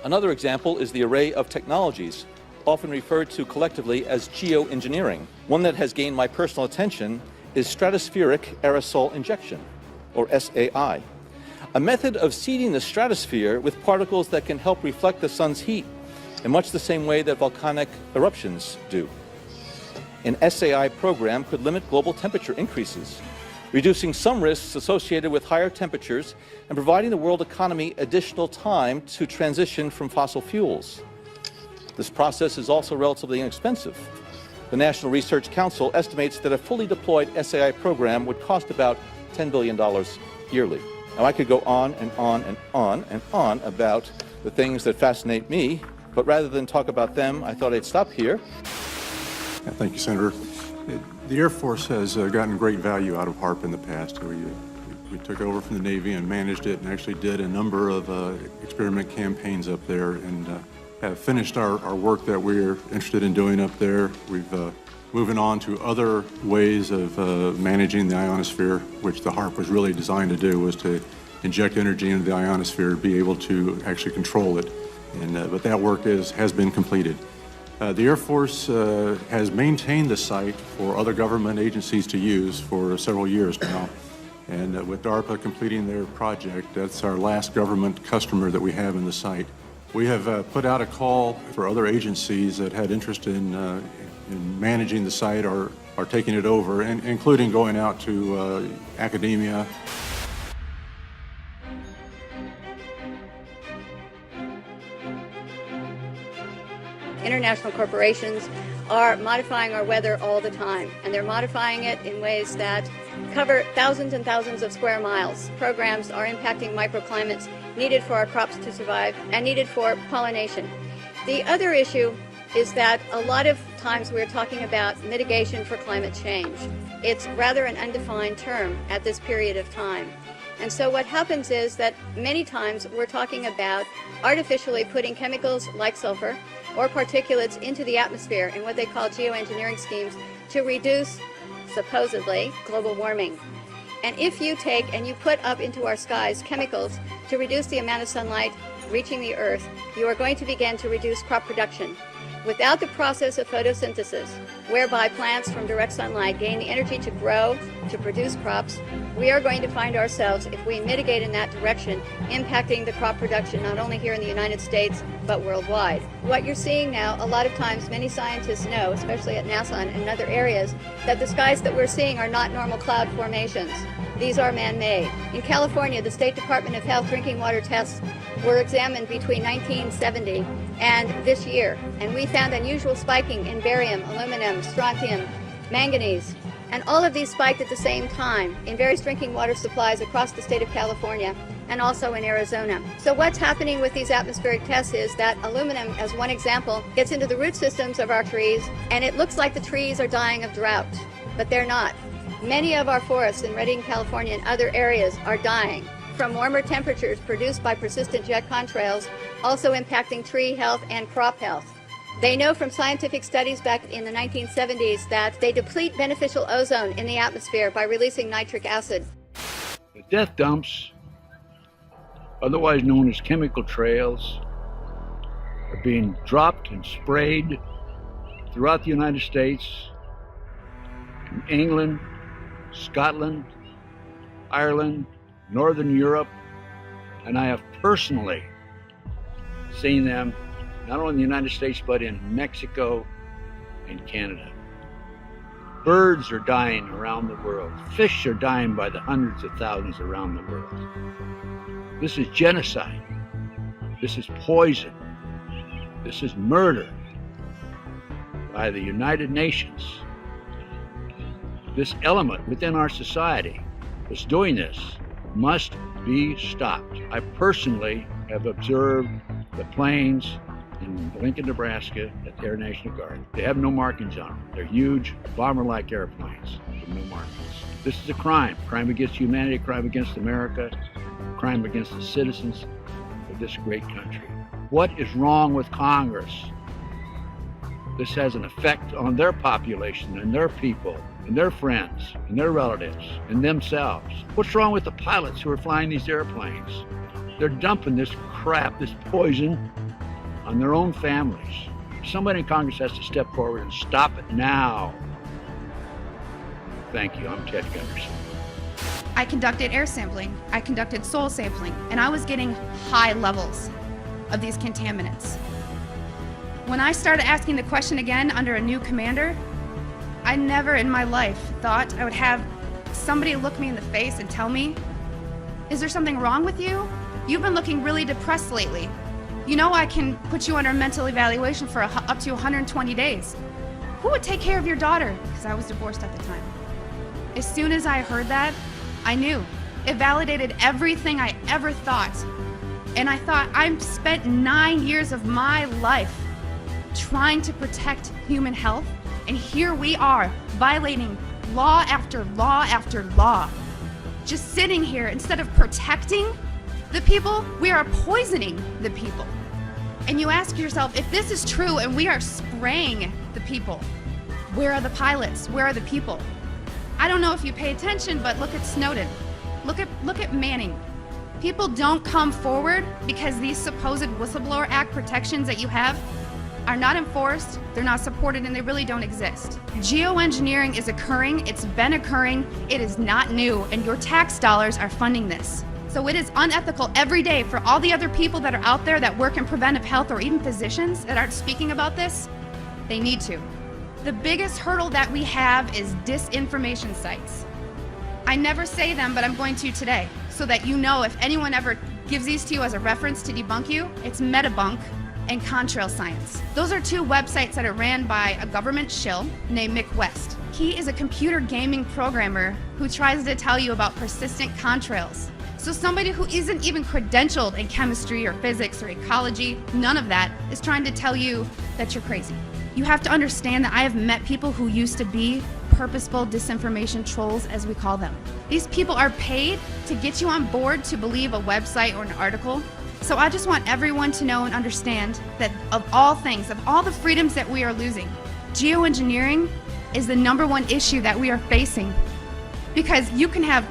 Another example is the array of technologies, often referred to collectively as geoengineering. One that has gained my personal attention is stratospheric aerosol injection, or SAI, a method of seeding the stratosphere with particles that can help reflect the sun's heat in much the same way that volcanic eruptions do. An SAI program could limit global temperature increases, reducing some risks associated with higher temperatures and providing the world economy additional time to transition from fossil fuels. This process is also relatively inexpensive. The National Research Council estimates that a fully deployed SAI program would cost about $10 billion yearly. Now, I could go on and on and on and on about the things that fascinate me, but rather than talk about them, I thought I'd stop here. Thank you, Senator. The Air Force has gotten great value out of HAARP in the past. We took over from the Navy and managed it and actually did a number of experiment campaigns up there and have finished our work that we're interested in doing up there. We've moving on to other ways of managing the ionosphere, which the HAARP was really designed to do, was to inject energy into the ionosphere, be able to actually control it. And but that work has been completed. The Air Force has maintained the site for other government agencies to use for several years now. And with DARPA completing their project, that's our last government customer that we have in the site. We have put out a call for other agencies that had interest in managing the site or taking it over, including going out to academia. International corporations are modifying our weather all the time, and they're modifying it in ways that cover thousands and thousands of square miles. Programs are impacting microclimates needed for our crops to survive and needed for pollination. The other issue is that a lot of times we're talking about mitigation for climate change. It's rather an undefined term at this period of time. And so what happens is that many times we're talking about artificially putting chemicals like sulfur or particulates into the atmosphere in what they call geoengineering schemes to reduce, supposedly, global warming. And if you take and you put up into our skies chemicals to reduce the amount of sunlight reaching the earth, you are going to begin to reduce crop production. Without the process of photosynthesis, whereby plants from direct sunlight gain the energy to grow, to produce crops, we are going to find ourselves, if we mitigate in that direction, impacting the crop production not only here in the United States, but worldwide. What you're seeing now, a lot of times many scientists know, especially at NASA and in other areas, that the skies that we're seeing are not normal cloud formations. These are man-made. In California, the State Department of Health drinking water tests were examined between 1970 and this year, and we found unusual spiking in barium, aluminum, strontium, manganese, and all of these spiked at the same time in various drinking water supplies across the state of California and also in Arizona. So what's happening with these atmospheric tests is that aluminum, as one example, gets into the root systems of our trees, and it looks like the trees are dying of drought, but they're not. Many of our forests in Redding, California and other areas are dying from warmer temperatures produced by persistent jet contrails, also impacting tree health and crop health. They know from scientific studies back in the 1970s that they deplete beneficial ozone in the atmosphere by releasing nitric acid. The death dumps, otherwise known as chemical trails, are being dropped and sprayed throughout the United States, in England, Scotland, Ireland, Northern Europe, and I have personally seen them not only in the United States but in Mexico and Canada. Birds are dying around the world. Fish are dying by the hundreds of thousands around the world. This is genocide. This is poison. This is murder by the United Nations. This element within our society that's doing this must be stopped. I personally have observed the planes in Lincoln, Nebraska at the Air National Guard. They have no markings on them. They're huge, bomber-like airplanes with no markings. This is a crime. Crime against humanity, crime against America, crime against the citizens of this great country. What is wrong with Congress? This has an effect on their population and their people and their friends and their relatives and themselves. What's wrong with the pilots who are flying these airplanes? They're dumping this crap, this poison, on their own families. Somebody in Congress has to step forward and stop it now. Thank you. I'm Ted Gunderson. I conducted air sampling, I conducted soil sampling, and I was getting high levels of these contaminants. When I started asking the question again under a new commander, I never in my life thought I would have somebody look me in the face and tell me, "Is there something wrong with you? You've been looking really depressed lately. You know I can put you under a mental evaluation for up to 120 days. Who would take care of your daughter?" Because I was divorced at the time. As soon as I heard that, I knew. It validated everything I ever thought. And I thought, I've spent 9 years of my life trying to protect human health, and here we are, violating law after law after law. Just sitting here, instead of protecting the people, we are poisoning the people. And you ask yourself, if this is true and we are spraying the people, where are the pilots? Where are the people? I don't know if you pay attention, but look at Snowden. Look at Manning. People don't come forward because these supposed Whistleblower Act protections that you have, are not enforced, they're not supported, and they really don't exist. Geoengineering is occurring, it's been occurring, it is not new, and your tax dollars are funding this. So it is unethical every day for all the other people that are out there that work in preventive health, or even physicians that aren't speaking about this. They need to. The biggest hurdle that we have is disinformation sites. I never say them, but I'm going to today, so that you know if anyone ever gives these to you as a reference to debunk you, it's Metabunk and Contrail Science. Those are two websites that are ran by a government shill named Mick West. He is a computer gaming programmer who tries to tell you about persistent contrails. So somebody who isn't even credentialed in chemistry or physics or ecology, none of that, is trying to tell you that you're crazy. You have to understand that I have met people who used to be purposeful disinformation trolls, as we call them. These people are paid to get you on board to believe a website or an article. So I just want everyone to know and understand that of all things, of all the freedoms that we are losing, geoengineering is the #1 issue that we are facing. Because you can have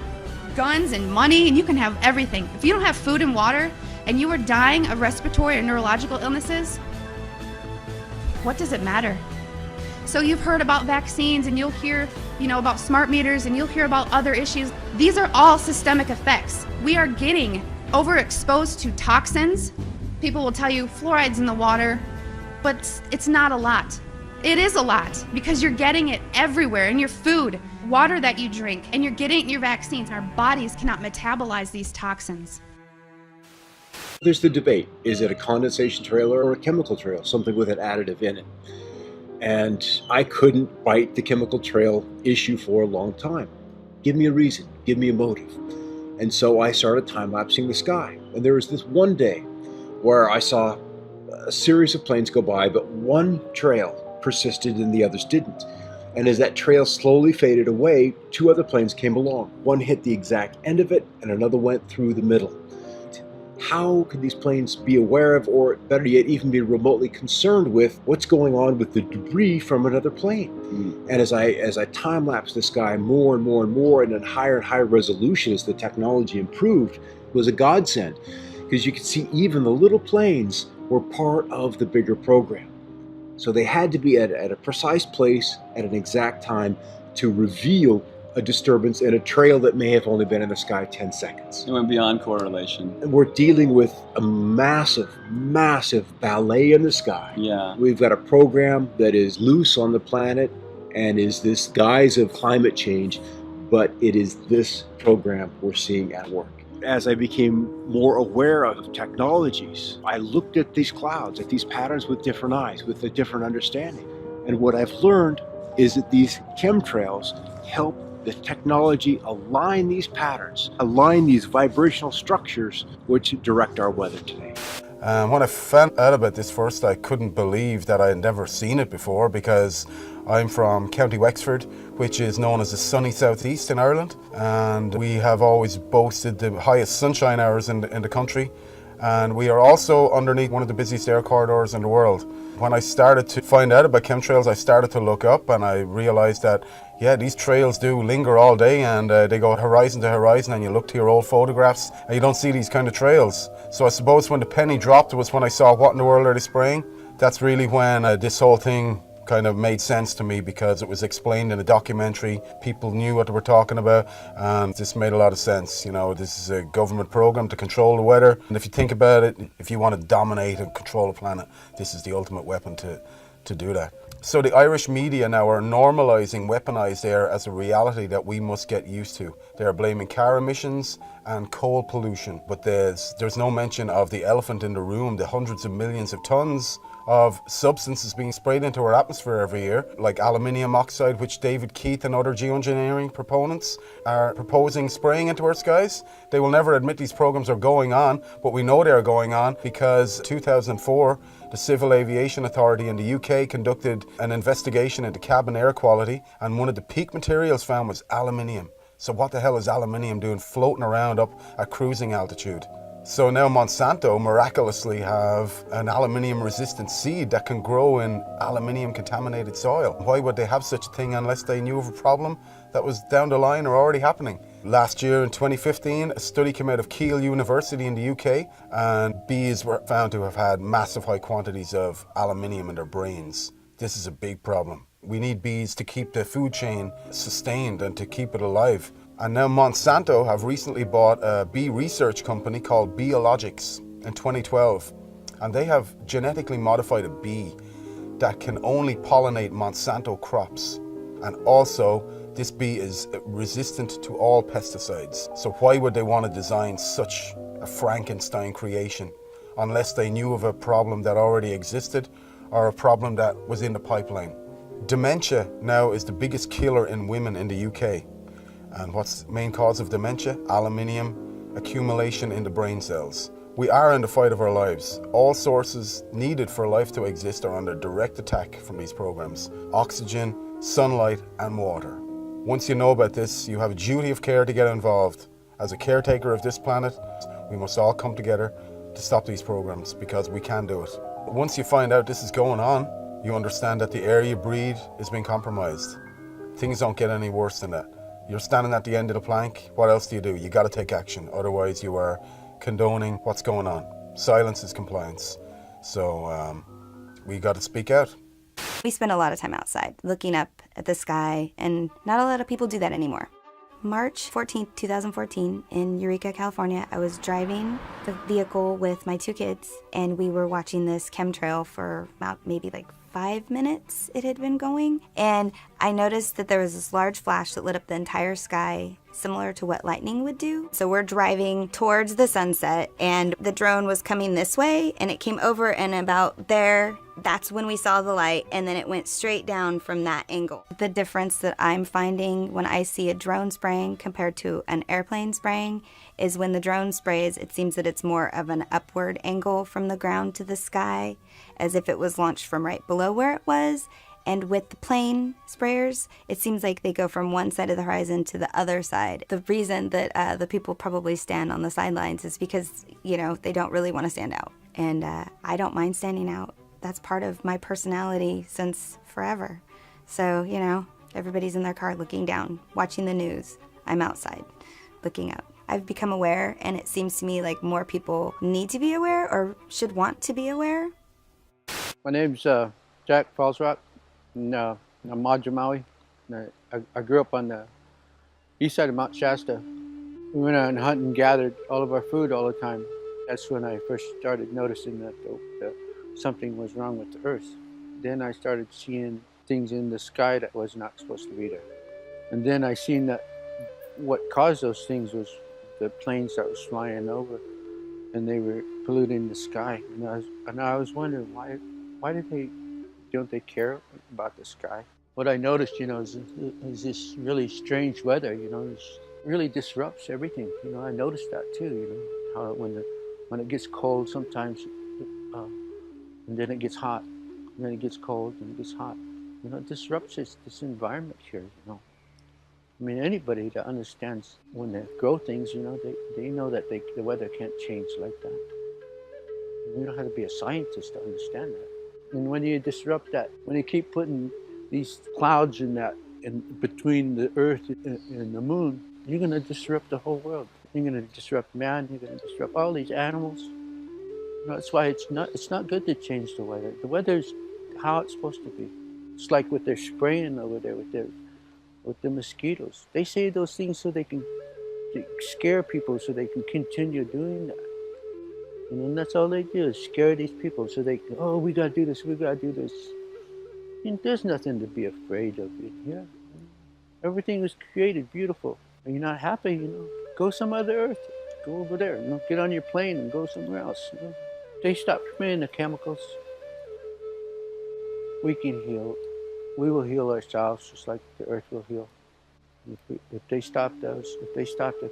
guns and money and you can have everything. If you don't have food and water and you are dying of respiratory or neurological illnesses, what does it matter? So you've heard about vaccines and you'll hear, about smart meters and you'll hear about other issues. These are all systemic effects. We are getting overexposed to toxins. People will tell you fluoride's in the water, but it's not a lot. It is a lot because you're getting it everywhere in your food, water that you drink, and you're getting it in your vaccines. Our bodies cannot metabolize these toxins. There's the debate. Is it a condensation trail or a chemical trail, something with an additive in it? And I couldn't bite the chemical trail issue for a long time. Give me a reason, give me a motive. And so I started time-lapsing the sky. And there was this one day where I saw a series of planes go by, but one trail persisted and the others didn't. And as that trail slowly faded away, 2 other planes came along. One hit the exact end of it, and another went through the middle. How could these planes be aware of, or better yet, even be remotely concerned with what's going on with the debris from another plane? And as I time-lapsed the sky more and more and more, and in higher and higher resolution as the technology improved, it was a godsend, because you could see even the little planes were part of the bigger program. So they had to be at a precise place at an exact time to reveal a disturbance in a trail that may have only been in the sky 10 seconds. It went beyond correlation. And we're dealing with a massive, massive ballet in the sky. Yeah. We've got a program that is loose on the planet and is this guise of climate change, but it is this program we're seeing at work. As I became more aware of technologies, I looked at these clouds, at these patterns with different eyes, with a different understanding. And what I've learned is that these chemtrails help the technology align these patterns, align these vibrational structures which direct our weather today. When I found out about this first, I couldn't believe that I had never seen it before, because I'm from County Wexford, which is known as the sunny southeast in Ireland, and we have always boasted the highest sunshine hours in the country, and we are also underneath one of the busiest air corridors in the world. When I started to find out about chemtrails, I started to look up and I realized that, yeah, these trails do linger all day, and they go horizon to horizon, and you look to your old photographs and you don't see these kind of trails. So I suppose when the penny dropped was when I saw what in the world are they spraying. That's really when this whole thing kind of made sense to me, because it was explained in a documentary. People knew what they were talking about, and this made a lot of sense. This is a government program to control the weather, and if you think about it, if you want to dominate and control the planet, this is the ultimate weapon to do that. So the Irish media now are normalising weaponised air as a reality that we must get used to. They are blaming car emissions and coal pollution, but there's no mention of the elephant in the room, the hundreds of millions of tons of substances being sprayed into our atmosphere every year, like aluminium oxide, which David Keith and other geoengineering proponents are proposing spraying into our skies. They will never admit these programs are going on, but we know they are going on because 2004, the Civil Aviation Authority in the UK conducted an investigation into cabin air quality, and one of the peak materials found was aluminium. So what the hell is aluminium doing floating around up at cruising altitude? So now Monsanto miraculously have an aluminium-resistant seed that can grow in aluminium-contaminated soil. Why would they have such a thing unless they knew of a problem that was down the line or already happening? Last year in 2015, a study came out of Keele University in the UK, and bees were found to have had massive high quantities of aluminium in their brains. This is a big problem. We need bees to keep the food chain sustained and to keep it alive. And now Monsanto have recently bought a bee research company called Biologics in 2012. And they have genetically modified a bee that can only pollinate Monsanto crops. And also, this bee is resistant to all pesticides. So why would they want to design such a Frankenstein creation unless they knew of a problem that already existed or a problem that was in the pipeline? Dementia now is the biggest killer in women in the UK. And what's the main cause of dementia? Aluminium accumulation in the brain cells. We are in the fight of our lives. All sources needed for life to exist are under direct attack from these programs. Oxygen, sunlight, and water. Once you know about this, you have a duty of care to get involved. As a caretaker of this planet, we must all come together to stop these programs because we can do it. Once you find out this is going on, you understand that the air you breathe is being compromised. Things don't get any worse than that. You're standing at the end of the plank, what else do? You got to take action, otherwise you are condoning what's going on. Silence is compliance. So we got to speak out. We spend a lot of time outside looking up at the sky, and not a lot of people do that anymore. March 14th, 2014, in Eureka, California, I was driving the vehicle with my 2 kids, and we were watching this chemtrail for about maybe like 5 minutes it had been going. And I noticed that there was this large flash that lit up the entire sky, similar to what lightning would do. So we're driving towards the sunset, and the drone was coming this way, and it came over, and about there, that's when we saw the light, and then it went straight down from that angle. The difference that I'm finding when I see a drone spraying compared to an airplane spraying is when the drone sprays, it seems that it's more of an upward angle from the ground to the sky, as if it was launched from right below where it was. And with the plane sprayers, it seems like they go from one side of the horizon to the other side. The reason that the people probably stand on the sidelines is because, you know, they don't really want to stand out. And I don't mind standing out. That's part of my personality since forever. So, you know, everybody's in their car looking down, watching the news. I'm outside, looking up. I've become aware, and it seems to me like more people need to be aware or should want to be aware. My name's Jack Fallsrock, and I'm Madra Maui. I grew up on the east side of Mount Shasta. We went out and hunted and gathered all of our food all the time. That's when I first started noticing that something was wrong with the earth. Then I started seeing things in the sky that was not supposed to be there. And then I seen that what caused those things was the planes that was flying over, and they were polluting the sky. And I was wondering why don't they care about the sky? What I noticed, you know, is this really strange weather. You know, it really disrupts everything. You know, I noticed that too. You know, how when it gets cold sometimes. And then it gets hot, and then it gets cold, and it gets hot. You know, it disrupts this environment here, you know. I mean, anybody that understands when they grow things, you know, they know that the weather can't change like that. You don't have to be a scientist to understand that. And when you disrupt that, when you keep putting these clouds in between the earth and the moon, you're going to disrupt the whole world. You're going to disrupt man, you're going to disrupt all these animals. That's why it's not good to change the weather. The weather's how it's supposed to be. It's like what they're spraying over there with the mosquitoes. They say those things so they can scare people, so they can continue doing that. And that's all they do is scare these people, so they can, oh, we gotta do this, we gotta do this. And there's nothing to be afraid of in here. Everything was created beautiful. And you're not happy, you know, go some other earth. Go over there, you know, get on your plane and go somewhere else. You know. They stop spraying the chemicals. We can heal. We will heal ourselves just like the earth will heal. If they stop the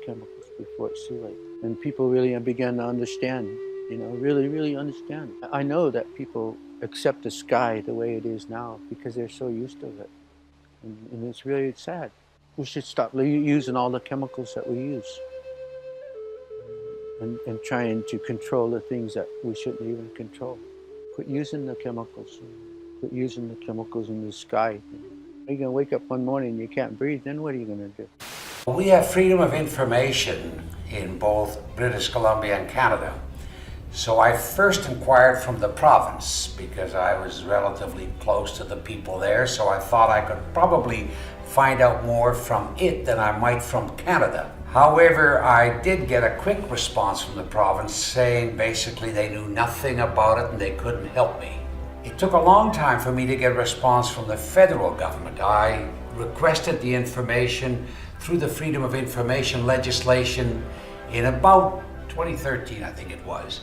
chemicals before it's too late. And people really begin to understand, you know, really, really understand. I know that people accept the sky the way it is now because they're so used to it. And it's really sad. We should stop using all the chemicals that we use. And trying to control the things that we shouldn't even control. Quit using the chemicals. Quit using the chemicals in the sky. You're going to wake up one morning and you can't breathe, then what are you going to do? We have freedom of information in both British Columbia and Canada. So I first inquired from the province because I was relatively close to the people there, so I thought I could probably find out more from it than I might from Canada. However, I did get a quick response from the province saying basically they knew nothing about it and they couldn't help me. It took a long time for me to get a response from the federal government. I requested the information through the Freedom of Information legislation in about 2013, I think it was.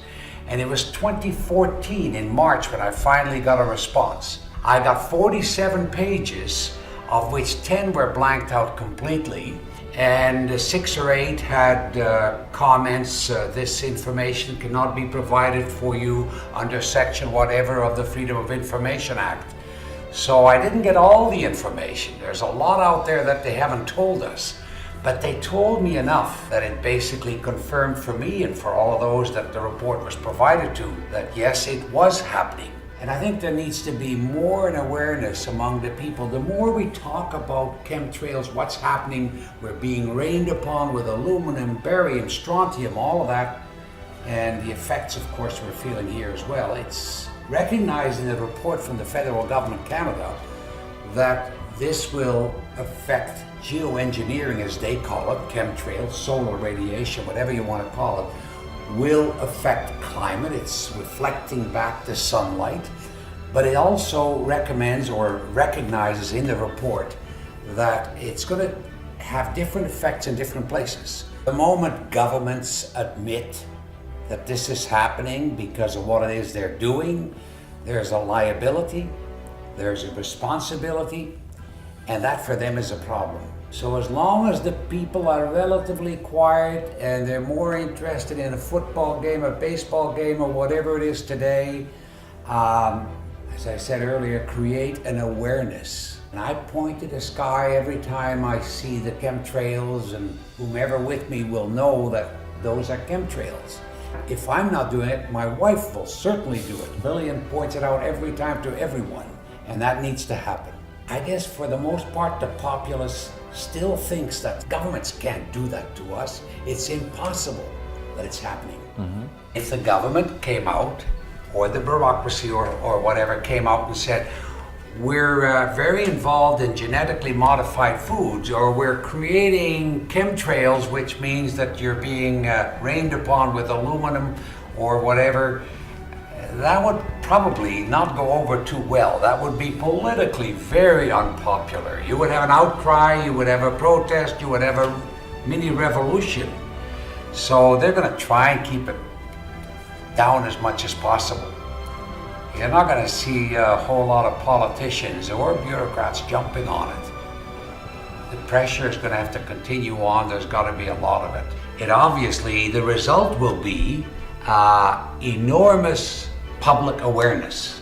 And it was 2014 in March when I finally got a response. I got 47 pages, of which 10 were blanked out completely, and 6 or 8 had comments, this information cannot be provided for you under section whatever of the Freedom of Information Act. So I didn't get all the information. There's a lot out there that they haven't told us, but they told me enough that it basically confirmed for me and for all of those that the report was provided to that yes, it was happening. And I think there needs to be more an awareness among the people. The more we talk about chemtrails, what's happening, we're being rained upon with aluminum, barium, strontium, all of that, and the effects, of course, we're feeling here as well. It's recognizing the report from the federal government of Canada that this will affect geoengineering, as they call it, chemtrails, solar radiation, whatever you want to call it, will affect climate. It's reflecting back the sunlight, but it also recommends or recognizes in the report that it's going to have different effects in different places. The moment governments admit that this is happening because of what it is they're doing, there's a liability, there's a responsibility, and that for them is a problem. So as long as the people are relatively quiet and they're more interested in a football game, a baseball game, or whatever it is today, as I said earlier, create an awareness. And I point to the sky every time I see the chemtrails, and whomever with me will know that those are chemtrails. If I'm not doing it, my wife will certainly do it. Lillian points it out every time to everyone, and that needs to happen. I guess for the most part, the populace still thinks that governments can't do that to us. It's impossible that it's happening. If the government came out, or the bureaucracy or whatever came out and said, we're very involved in genetically modified foods, or we're creating chemtrails, which means that you're being rained upon with aluminum or whatever, that would probably not go over too well. That would be politically very unpopular. You would have an outcry, you would have a protest, you would have a mini revolution. So they're going to try and keep it down as much as possible. You're not going to see a whole lot of politicians or bureaucrats jumping on it. The pressure is going to have to continue on. There's got to be a lot of it. It obviously, the result will be enormous public awareness.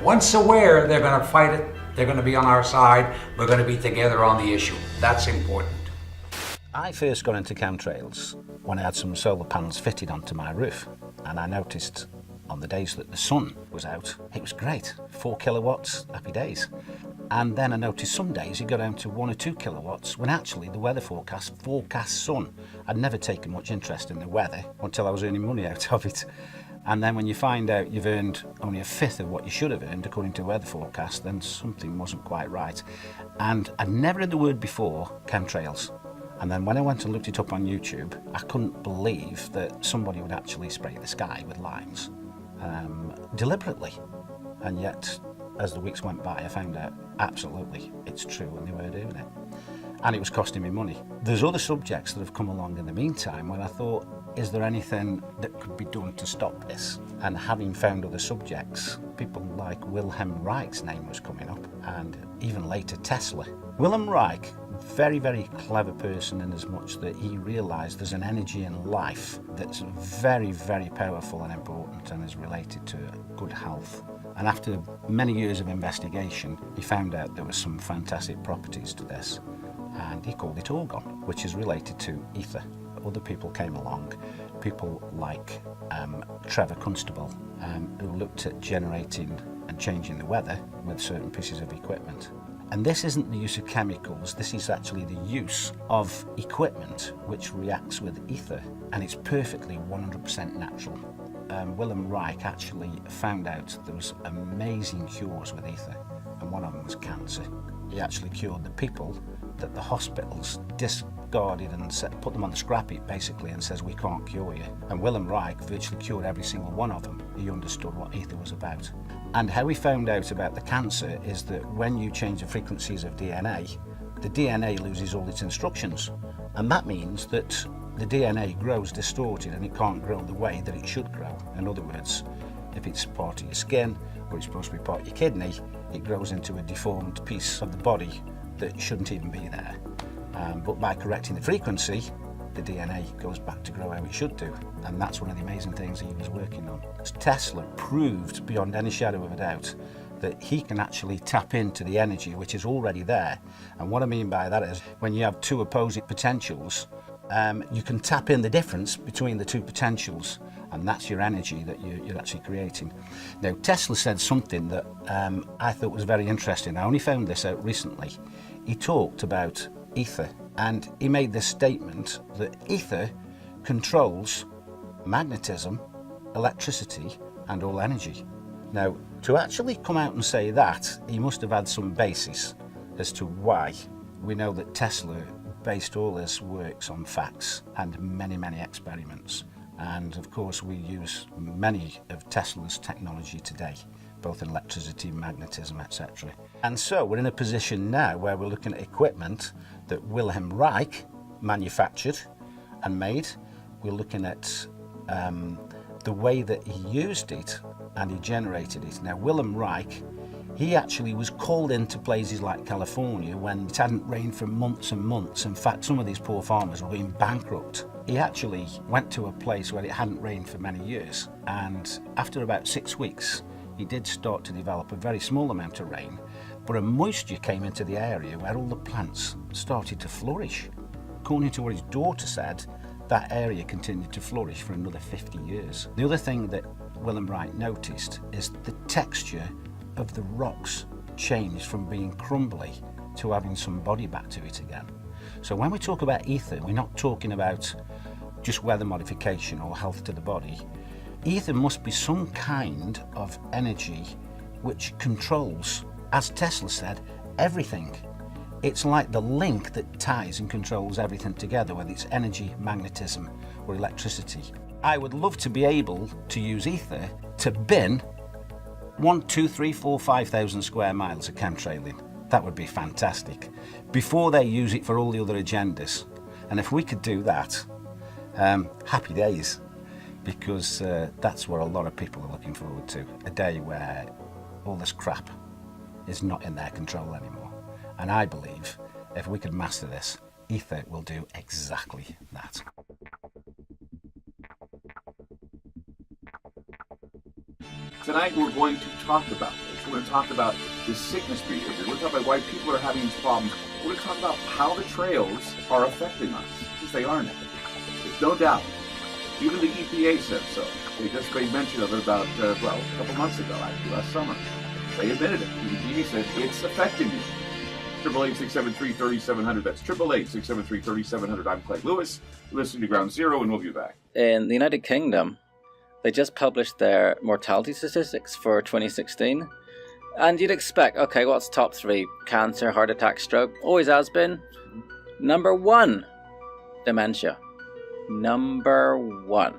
Once aware, they're going to fight it. They're going to be on our side. We're going to be together on the issue. That's important. I first got into chemtrails when I had some solar panels fitted onto my roof, and I noticed on the days that the sun was out, it was great, 4 kilowatts, happy days. And then I noticed some days it got down to 1 or 2 kilowatts, when actually the weather forecast sun. I'd never taken much interest in the weather until I was earning money out of it. And then when you find out you've earned only 1/5 of what you should have earned according to weather forecast, then something wasn't quite right. And I'd never heard the word before, chemtrails. And then when I went and looked it up on YouTube, I couldn't believe that somebody would actually spray the sky with lines deliberately. And yet, as the weeks went by, I found out absolutely it's true and they were doing it. And it was costing me money. There's other subjects that have come along in the meantime when I thought, is there anything that could be done to stop this? And having found other subjects, people like Wilhelm Reich's name was coming up, and even later Tesla. Wilhelm Reich, very, very clever person in as much that he realised there's an energy in life that's very, very powerful and important and is related to good health. And after many years of investigation, he found out there were some fantastic properties to this, and he called it orgon, which is related to ether. Other people came along, people like Trevor Constable, who looked at generating and changing the weather with certain pieces of equipment. And this isn't the use of chemicals, this is actually the use of equipment which reacts with ether, and it's perfectly 100% natural. Wilhelm Reich actually found out there was amazing cures with ether, and one of them was cancer. He actually cured the people that the hospitals discarded and put them on the scrap heap basically and says, we can't cure you. And Wilhelm Reich virtually cured every single one of them. He understood what ether was about. And how we found out about the cancer is that when you change the frequencies of DNA, the DNA loses all its instructions. And that means that the DNA grows distorted and it can't grow the way that it should grow. In other words, if it's part of your skin or it's supposed to be part of your kidney, it grows into a deformed piece of the body that shouldn't even be there. But by correcting the frequency, the DNA goes back to grow how it should do. And that's one of the amazing things he was working on. Tesla proved beyond any shadow of a doubt that he can actually tap into the energy which is already there. And what I mean by that is when you have two opposing potentials, you can tap in the difference between the two potentials, and that's your energy that you're actually creating. Now, Tesla said something that I thought was very interesting. I only found this out recently. He talked about ether, and he made this statement that ether controls magnetism, electricity, and all energy. Now, to actually come out and say that, he must have had some basis as to why. We know that Tesla based all his works on facts and many, many experiments. And of course, we use many of Tesla's technology today, both in electricity, magnetism, etc. And so we're in a position now where we're looking at equipment that Wilhelm Reich manufactured and made. We're looking at the way that he used it and he generated it. Now, Wilhelm Reich, he actually was called into places like California when it hadn't rained for months and months. In fact, some of these poor farmers were going bankrupt. He actually went to a place where it hadn't rained for many years, and after about 6 weeks, he did start to develop a very small amount of rain, but a moisture came into the area where all the plants started to flourish. According to what his daughter said, that area continued to flourish for another 50 years. The other thing that Wilhelm Reich noticed is the texture of the rocks changed from being crumbly to having some body back to it again. So when we talk about ether, we're not talking about just weather modification or health to the body. Ether must be some kind of energy which controls, as Tesla said, everything. It's like the link that ties and controls everything together, whether it's energy, magnetism, or electricity. I would love to be able to use ether to bin 1, 2, 3, 4, 5,000 square miles of chemtrailing. That would be fantastic. Before they use it for all the other agendas. And if we could do that, happy days. Because that's what a lot of people are looking forward to. A day where all this crap is not in their control anymore. And I believe if we could master this, ether will do exactly that. Tonight we're going to talk about this. We're going to talk about this sickness behavior. We're going to talk about why people are having these problems. We're going to talk about how the trails are affecting us, because they are now. There's no doubt. Even the EPA said so. They just made mention of it about, a couple months ago, actually, last summer. They admitted it. The EPA said it's affecting you. 888-673-3700. That's 888-673-3700. I'm Clay Lewis. You're listening to Ground Zero, and we'll be back. In the United Kingdom, they just published their mortality statistics for 2016. And you'd expect, okay, what's top 3? Cancer, heart attack, stroke. Always has been. Number 1, dementia. Number 1.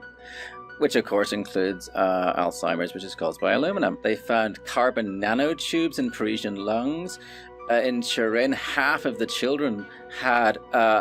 Which of course includes Alzheimer's, which is caused by aluminum. They found carbon nanotubes in Parisian lungs. In Turin, half of the children had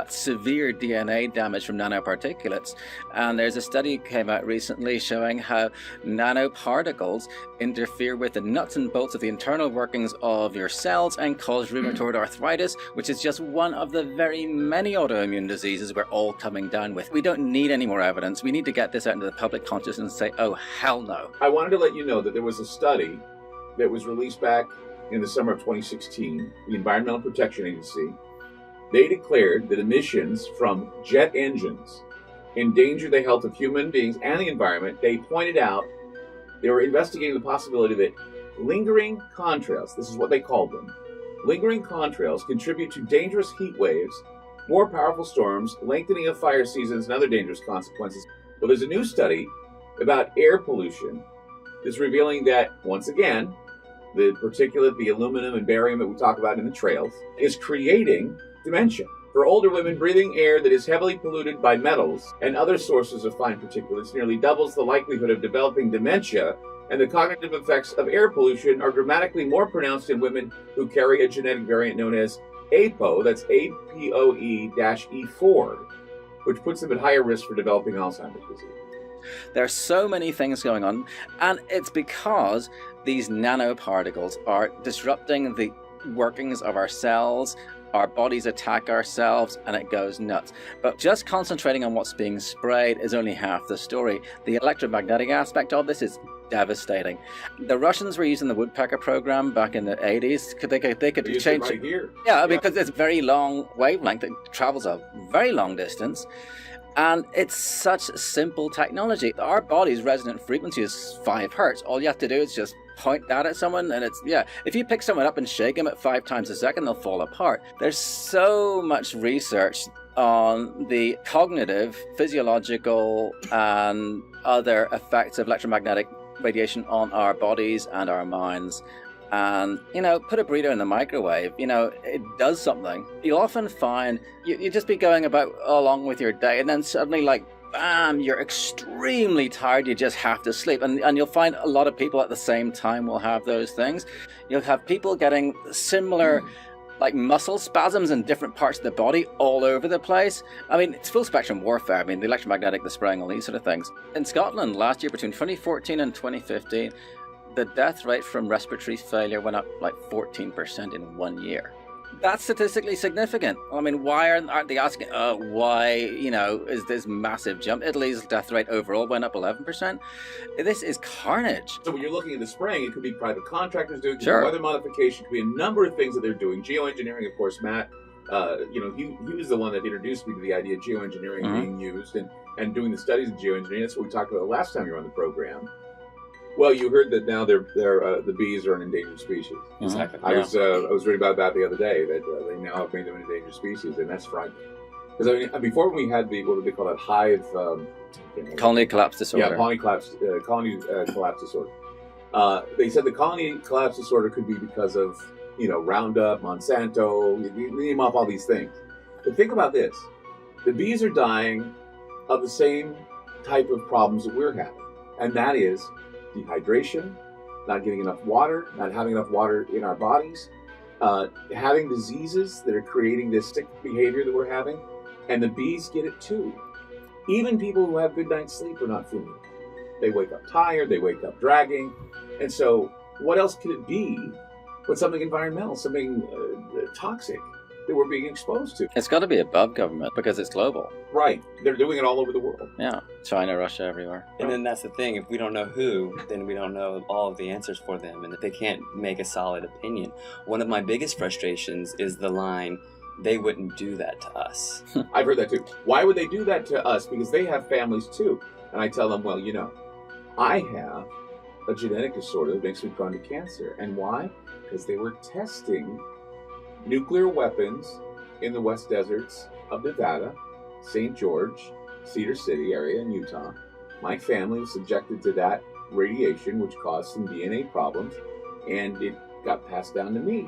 severe DNA damage from nanoparticulates. And there's a study that came out recently showing how nanoparticles interfere with the nuts and bolts of the internal workings of your cells and cause rheumatoid arthritis, which is just one of the very many autoimmune diseases we're all coming down with. We don't need any more evidence. We need to get this out into the public consciousness and say, oh, hell no. I wanted to let you know that there was a study that was released back in the summer of 2016, the Environmental Protection Agency. They declared that emissions from jet engines endanger the health of human beings and the environment. They pointed out they were investigating the possibility that lingering contrails, this is what they called them, Lingering contrails contribute to dangerous heat waves, more powerful storms, lengthening of fire seasons, and other dangerous consequences. Well, there's a new study about air pollution that's revealing that, once again, the particulate, the aluminum and barium that we talk about in the trails, is creating dementia. For older women, breathing air that is heavily polluted by metals and other sources of fine particulates nearly doubles the likelihood of developing dementia, and the cognitive effects of air pollution are dramatically more pronounced in women who carry a genetic variant known as APOE, that's APOE-E4, which puts them at higher risk for developing Alzheimer's disease. There are so many things going on, and it's because these nanoparticles are disrupting the workings of our cells. Our bodies attack ourselves, and it goes nuts. But just concentrating on what's being sprayed is only half the story. The electromagnetic aspect of this is devastating. The Russians were using the woodpecker program back in the 80s. They could change it right here. Yeah, because it's very long wavelength. It travels a very long distance. And it's such simple technology. Our body's resonant frequency is 5 hertz. All you have to do is just point that at someone, and it's, yeah, if you pick someone up and shake them at 5 times a second, they'll fall apart. There's so much research on the cognitive, physiological, and other effects of electromagnetic radiation on our bodies and our minds. And, put a burrito in the microwave, it does something. You'll often find you just be going about along with your day, and then suddenly, bam, you're extremely tired, you just have to sleep. And you'll find a lot of people at the same time will have those things. You'll have people getting similar muscle spasms in different parts of the body all over the place. I mean, it's full spectrum warfare. I mean, the electromagnetic, the spraying, all these sort of things. In Scotland last year, between 2014 and 2015, the death rate from respiratory failure went up 14% in 1 year. That's statistically significant. I mean, why aren't they asking, why, is this massive jump? Italy's death rate overall went up 11%. This is carnage. So when you're looking at the spraying, it could be private contractors doing, sure, weather modification, it could be a number of things that they're doing. Geoengineering, of course, Matt, he was the one that introduced me to the idea of geoengineering being used and doing the studies in geoengineering. That's what we talked about last time you were on the program. Well, you heard that now the bees are an endangered species. Exactly. I was reading about that the other day, that they now have made them an endangered species, and that's frightening. Because before we had what would they call that, hive colony collapse disorder. Yeah, colony collapse disorder. They said the colony collapse disorder could be because of Roundup, Monsanto. You name off all these things. But think about this: the bees are dying of the same type of problems that we're having, and that is dehydration, not getting enough water, not having enough water in our bodies, having diseases that are creating this sick behavior that we're having, and the bees get it too. Even people who have good night's sleep are not feeling it. They wake up tired, they wake up dragging, and so what else could it be but something environmental, something toxic that we're being exposed to? It's got to be above government because it's global. Right. They're doing it all over the world. Yeah. China, Russia, everywhere. And then that's the thing. If we don't know who, then we don't know all of the answers for them, and that they can't make a solid opinion. One of my biggest frustrations is the line, "They wouldn't do that to us." I've heard that too. Why would they do that to us? Because they have families too. And I tell them, well, I have a genetic disorder that makes me prone to cancer. And why? Because they were testing nuclear weapons in the West Deserts of Nevada, St. George, Cedar City area in Utah. My family was subjected to that radiation, which caused some DNA problems, and it got passed down to me.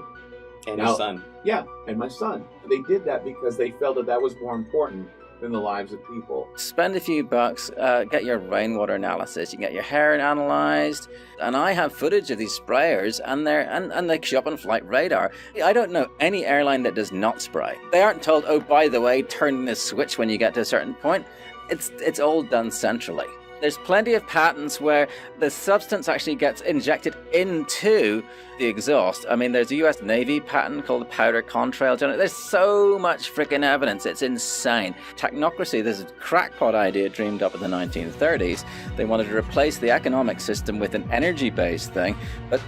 And your son. Yeah, and my son. They did that because they felt that was more important than the lives of people. Spend a few bucks, get your rainwater analysis, you can get your hair analyzed, and I have footage of these sprayers, and they show up on flight radar. I don't know any airline that does not spray. They aren't told, oh, by the way, turn this switch when you get to a certain point. It's all done centrally. There's plenty of patents where the substance actually gets injected into the exhaust. I mean, there's a US Navy patent called the powder contrail generator. There's so much freaking evidence. It's insane. Technocracy, this crackpot idea dreamed up in the 1930s. They wanted to replace the economic system with an energy-based thing. But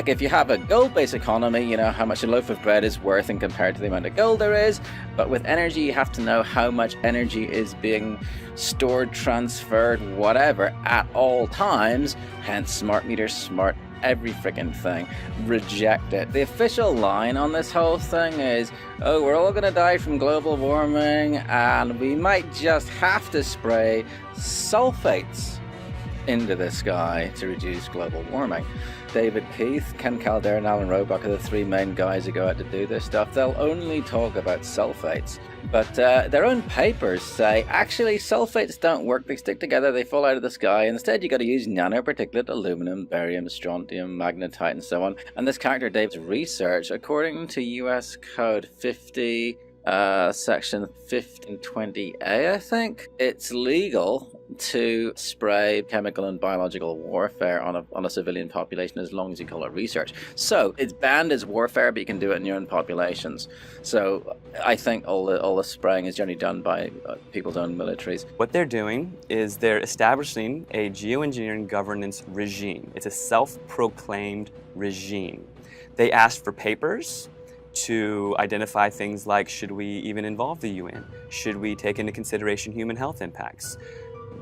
if you have a gold-based economy, you know how much a loaf of bread is worth in compared to the amount of gold there is. But with energy, you have to know how much energy is being stored, transferred, whatever, at all times. Hence, smart meters, smart every freaking thing, reject it. The official line on this whole thing is, oh, we're all gonna die from global warming and we might just have to spray sulfates into the sky to reduce global warming. David Keith, Ken Calderon, and Alan Roebuck are the three main guys who go out to do this stuff. They'll only talk about sulfates. But their own papers say, actually, sulfates don't work. They stick together, they fall out of the sky. Instead, you got to use nanoparticulate aluminum, barium, strontium, magnetite, and so on. And this character Dave's research, according to US Code 50, Section 1520A, I think, it's legal to spray chemical and biological warfare on a civilian population as long as you call it research. So it's banned as warfare, but you can do it in your own populations. So I think all the spraying is generally done by people's own militaries. What they're doing is they're establishing a geoengineering governance regime. It's a self-proclaimed regime. They asked for papers to identify things like, should we even involve the UN? Should we take into consideration human health impacts?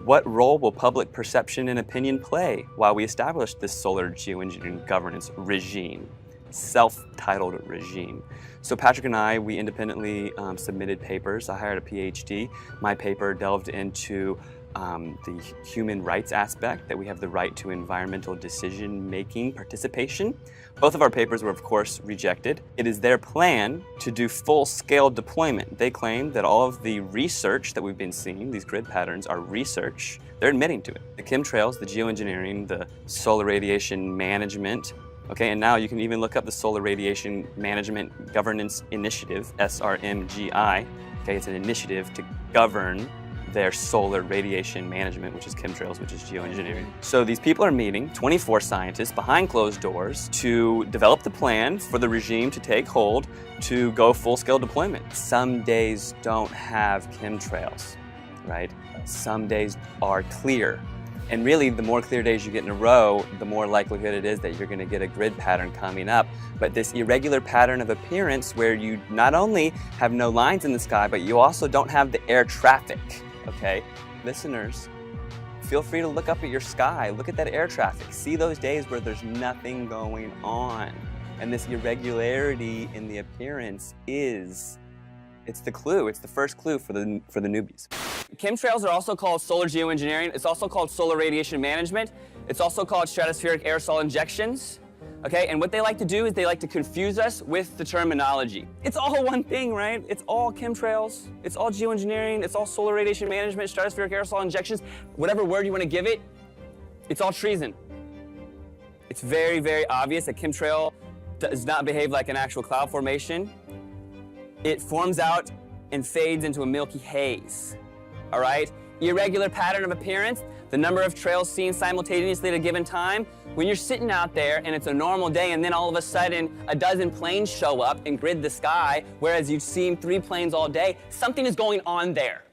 What role will public perception and opinion play while we establish this solar geoengineering governance regime, self-titled regime? So Patrick and I, we independently submitted papers. I hired a PhD. My paper delved into the human rights aspect, that we have the right to environmental decision-making participation. Both of our papers were, of course, rejected. It is their plan to do full-scale deployment. They claim that all of the research that we've been seeing, these grid patterns, are research. They're admitting to it. The chemtrails, the geoengineering, the solar radiation management, okay, and now you can even look up the Solar Radiation Management Governance Initiative, SRMGI. Okay, it's an initiative to govern their solar radiation management, which is chemtrails, which is geoengineering. So these people are meeting, 24 scientists behind closed doors, to develop the plan for the regime to take hold to go full-scale deployment. Some days don't have chemtrails, right? Some days are clear. And really, the more clear days you get in a row, the more likelihood it is that you're gonna get a grid pattern coming up. But this irregular pattern of appearance where you not only have no lines in the sky, but you also don't have the air traffic. Okay, listeners, feel free to look up at your sky, look at that air traffic, see those days where there's nothing going on. And this irregularity in the appearance it's the clue, it's the first clue for the newbies. Chemtrails are also called solar geoengineering, it's also called solar radiation management, it's also called stratospheric aerosol injections. Okay, and what they like to do is they like to confuse us with the terminology. It's all one thing, right? It's all chemtrails, it's all geoengineering, it's all solar radiation management, stratospheric aerosol injections, whatever word you want to give it, it's all treason. It's very, very obvious that chemtrail does not behave like an actual cloud formation. It forms out and fades into a milky haze, all right? Irregular pattern of appearance, the number of trails seen simultaneously at a given time. When you're sitting out there and it's a normal day and then all of a sudden a dozen planes show up and grid the sky, whereas you've seen 3 planes all day, something is going on there.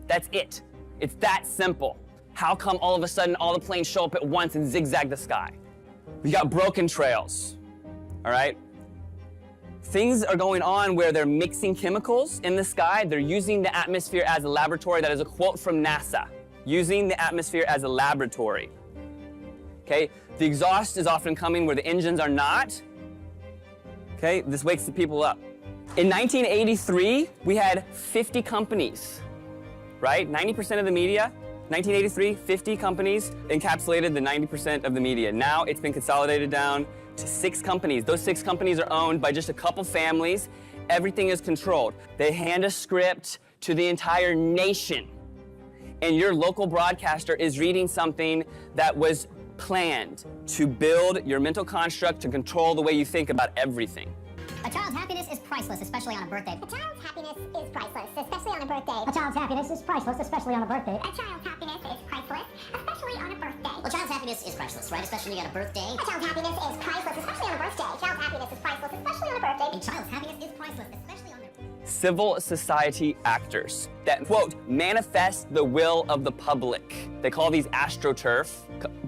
That's it. It's that simple. How come all of a sudden all the planes show up at once and zigzag the sky? We got broken trails, all right? Things are going on where they're mixing chemicals in the sky. They're using the atmosphere as a laboratory. That is a quote from NASA. Using the atmosphere as a laboratory. Okay, the exhaust is often coming where the engines are not. Okay, this wakes the people up. In 1983, we had 50 companies, right? 90% of the media. 1983, 50 companies encapsulated the 90% of the media. Now it's been consolidated down to 6 companies. Those 6 companies are owned by just a couple families. Everything is controlled. They hand a script to the entire nation. And your local broadcaster is reading something that was planned to build your mental construct to control the way you think about everything. A child's happiness is priceless, especially on a birthday. A child's happiness is priceless, especially on a birthday. A child's happiness is priceless, especially on a birthday. A child's happiness is priceless, especially on a birthday. Well, a child's happiness is priceless, right? Especially on a birthday. A child's happiness is priceless, especially on a birthday. A child's happiness is priceless, especially on a birthday. A child's happiness is priceless, especially on a birthday. Civil society actors that, quote, manifest the will of the public. They call these astroturf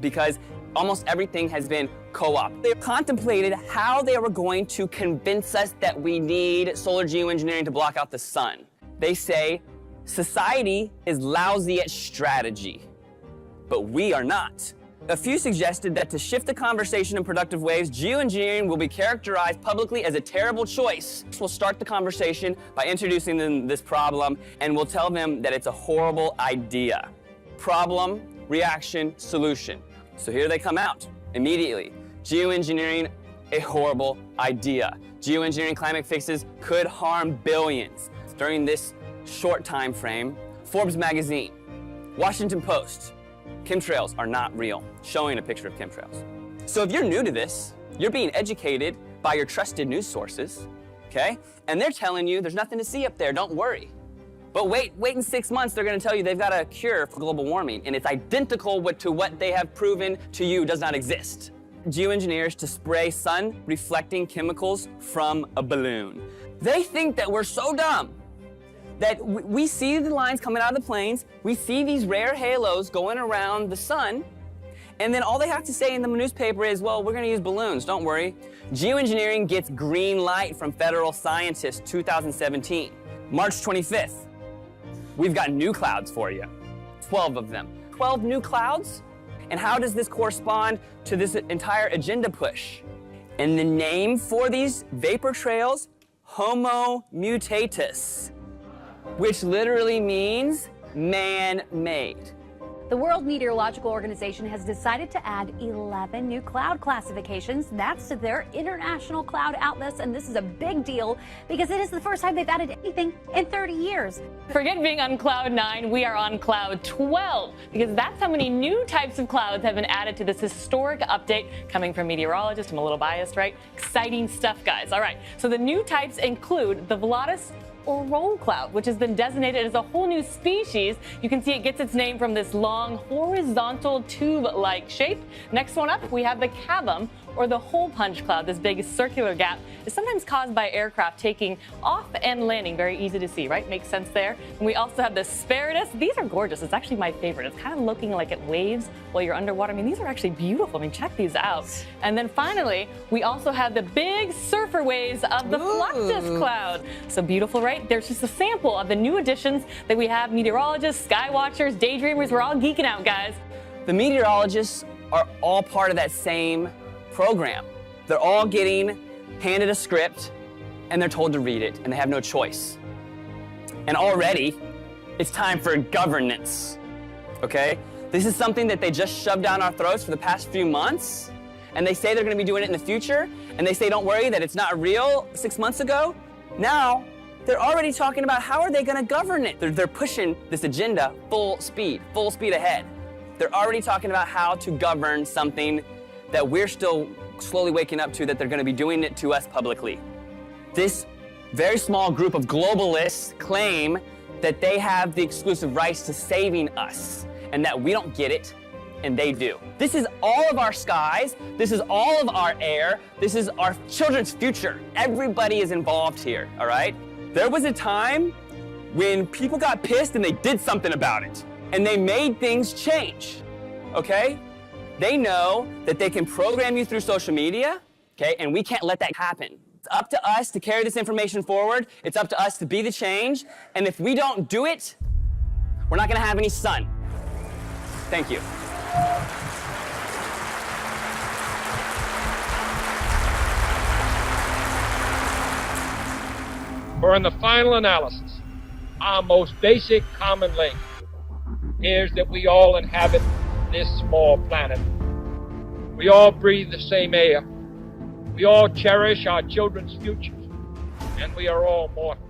because almost everything has been co-op. They contemplated how they were going to convince us that we need solar geoengineering to block out the sun. They say society is lousy at strategy, but we are not. A few suggested that to shift the conversation in productive ways, geoengineering will be characterized publicly as a terrible choice. We'll start the conversation by introducing them this problem, and we'll tell them that it's a horrible idea. Problem, reaction, solution. So here they come out immediately. Geoengineering, a horrible idea. Geoengineering climate fixes could harm billions. During this short time frame, Forbes magazine, Washington Post, chemtrails are not real, showing a picture of chemtrails. So if you're new to this, you're being educated by your trusted news sources, okay? And they're telling you there's nothing to see up there, don't worry. But wait in 6 months, they're gonna tell you they've got a cure for global warming, and it's identical to what they have proven to you does not exist. Geoengineers to spray sun-reflecting chemicals from a balloon. They think that we're so dumb that we see the lines coming out of the planes, we see these rare halos going around the sun, and then all they have to say in the newspaper is, well, we're gonna use balloons, don't worry. Geoengineering gets green light from federal scientists, 2017. March 25th, we've got new clouds for you, 12 of them. 12 new clouds? And how does this correspond to this entire agenda push? And the name for these vapor trails, Homo mutatus, which literally means man-made. The World Meteorological Organization has decided to add 11 new cloud classifications. That's to their international cloud atlas, and this is a big deal because it is the first time they've added anything in 30 years. Forget being on cloud 9, we are on cloud 12 because that's how many new types of clouds have been added to this historic update coming from meteorologists. I'm a little biased, right? Exciting stuff, guys. All right, so the new types include the Volatus or roll cloud, which has been designated as a whole new species. You can see it gets its name from this long horizontal tube-like shape. Next one up, we have the cavum, or the hole punch cloud. This big circular gap is sometimes caused by aircraft taking off and landing. Very easy to see, right? Makes sense there. And we also have the spiritus. These are gorgeous. It's actually my favorite. It's kind of looking like it waves while you're underwater. I mean, these are actually beautiful. I mean, check these out. And then finally, we also have the big surfer waves of the Fluctus cloud. So beautiful, right? There's just a sample of the new additions that we have. Meteorologists, sky watchers, daydreamers, we're all geeking out, guys. The meteorologists are all part of that same program. They're all getting handed a script and they're told to read it and they have no choice. And already it's time for governance, okay? This is something that they just shoved down our throats for the past few months, and they say they're gonna be doing it in the future, and they say don't worry that it's not real 6 months ago. Now they're already talking about how are they gonna govern it. They're pushing this agenda full speed ahead. They're already talking about how to govern something that we're still slowly waking up to, that they're gonna be doing it to us publicly. This very small group of globalists claim that they have the exclusive rights to saving us and that we don't get it and they do. This is all of our skies, this is all of our air, this is our children's future. Everybody is involved here, all right? There was a time when people got pissed and they did something about it and they made things change, okay? They know that they can program you through social media, okay? And we can't let that happen. It's up to us to carry this information forward. It's up to us to be the change. And if we don't do it, we're not gonna have any sun. Thank you. For in the final analysis, our most basic common link is that we all inhabit this small planet. We all breathe the same air. We all cherish our children's futures, and we are all mortal.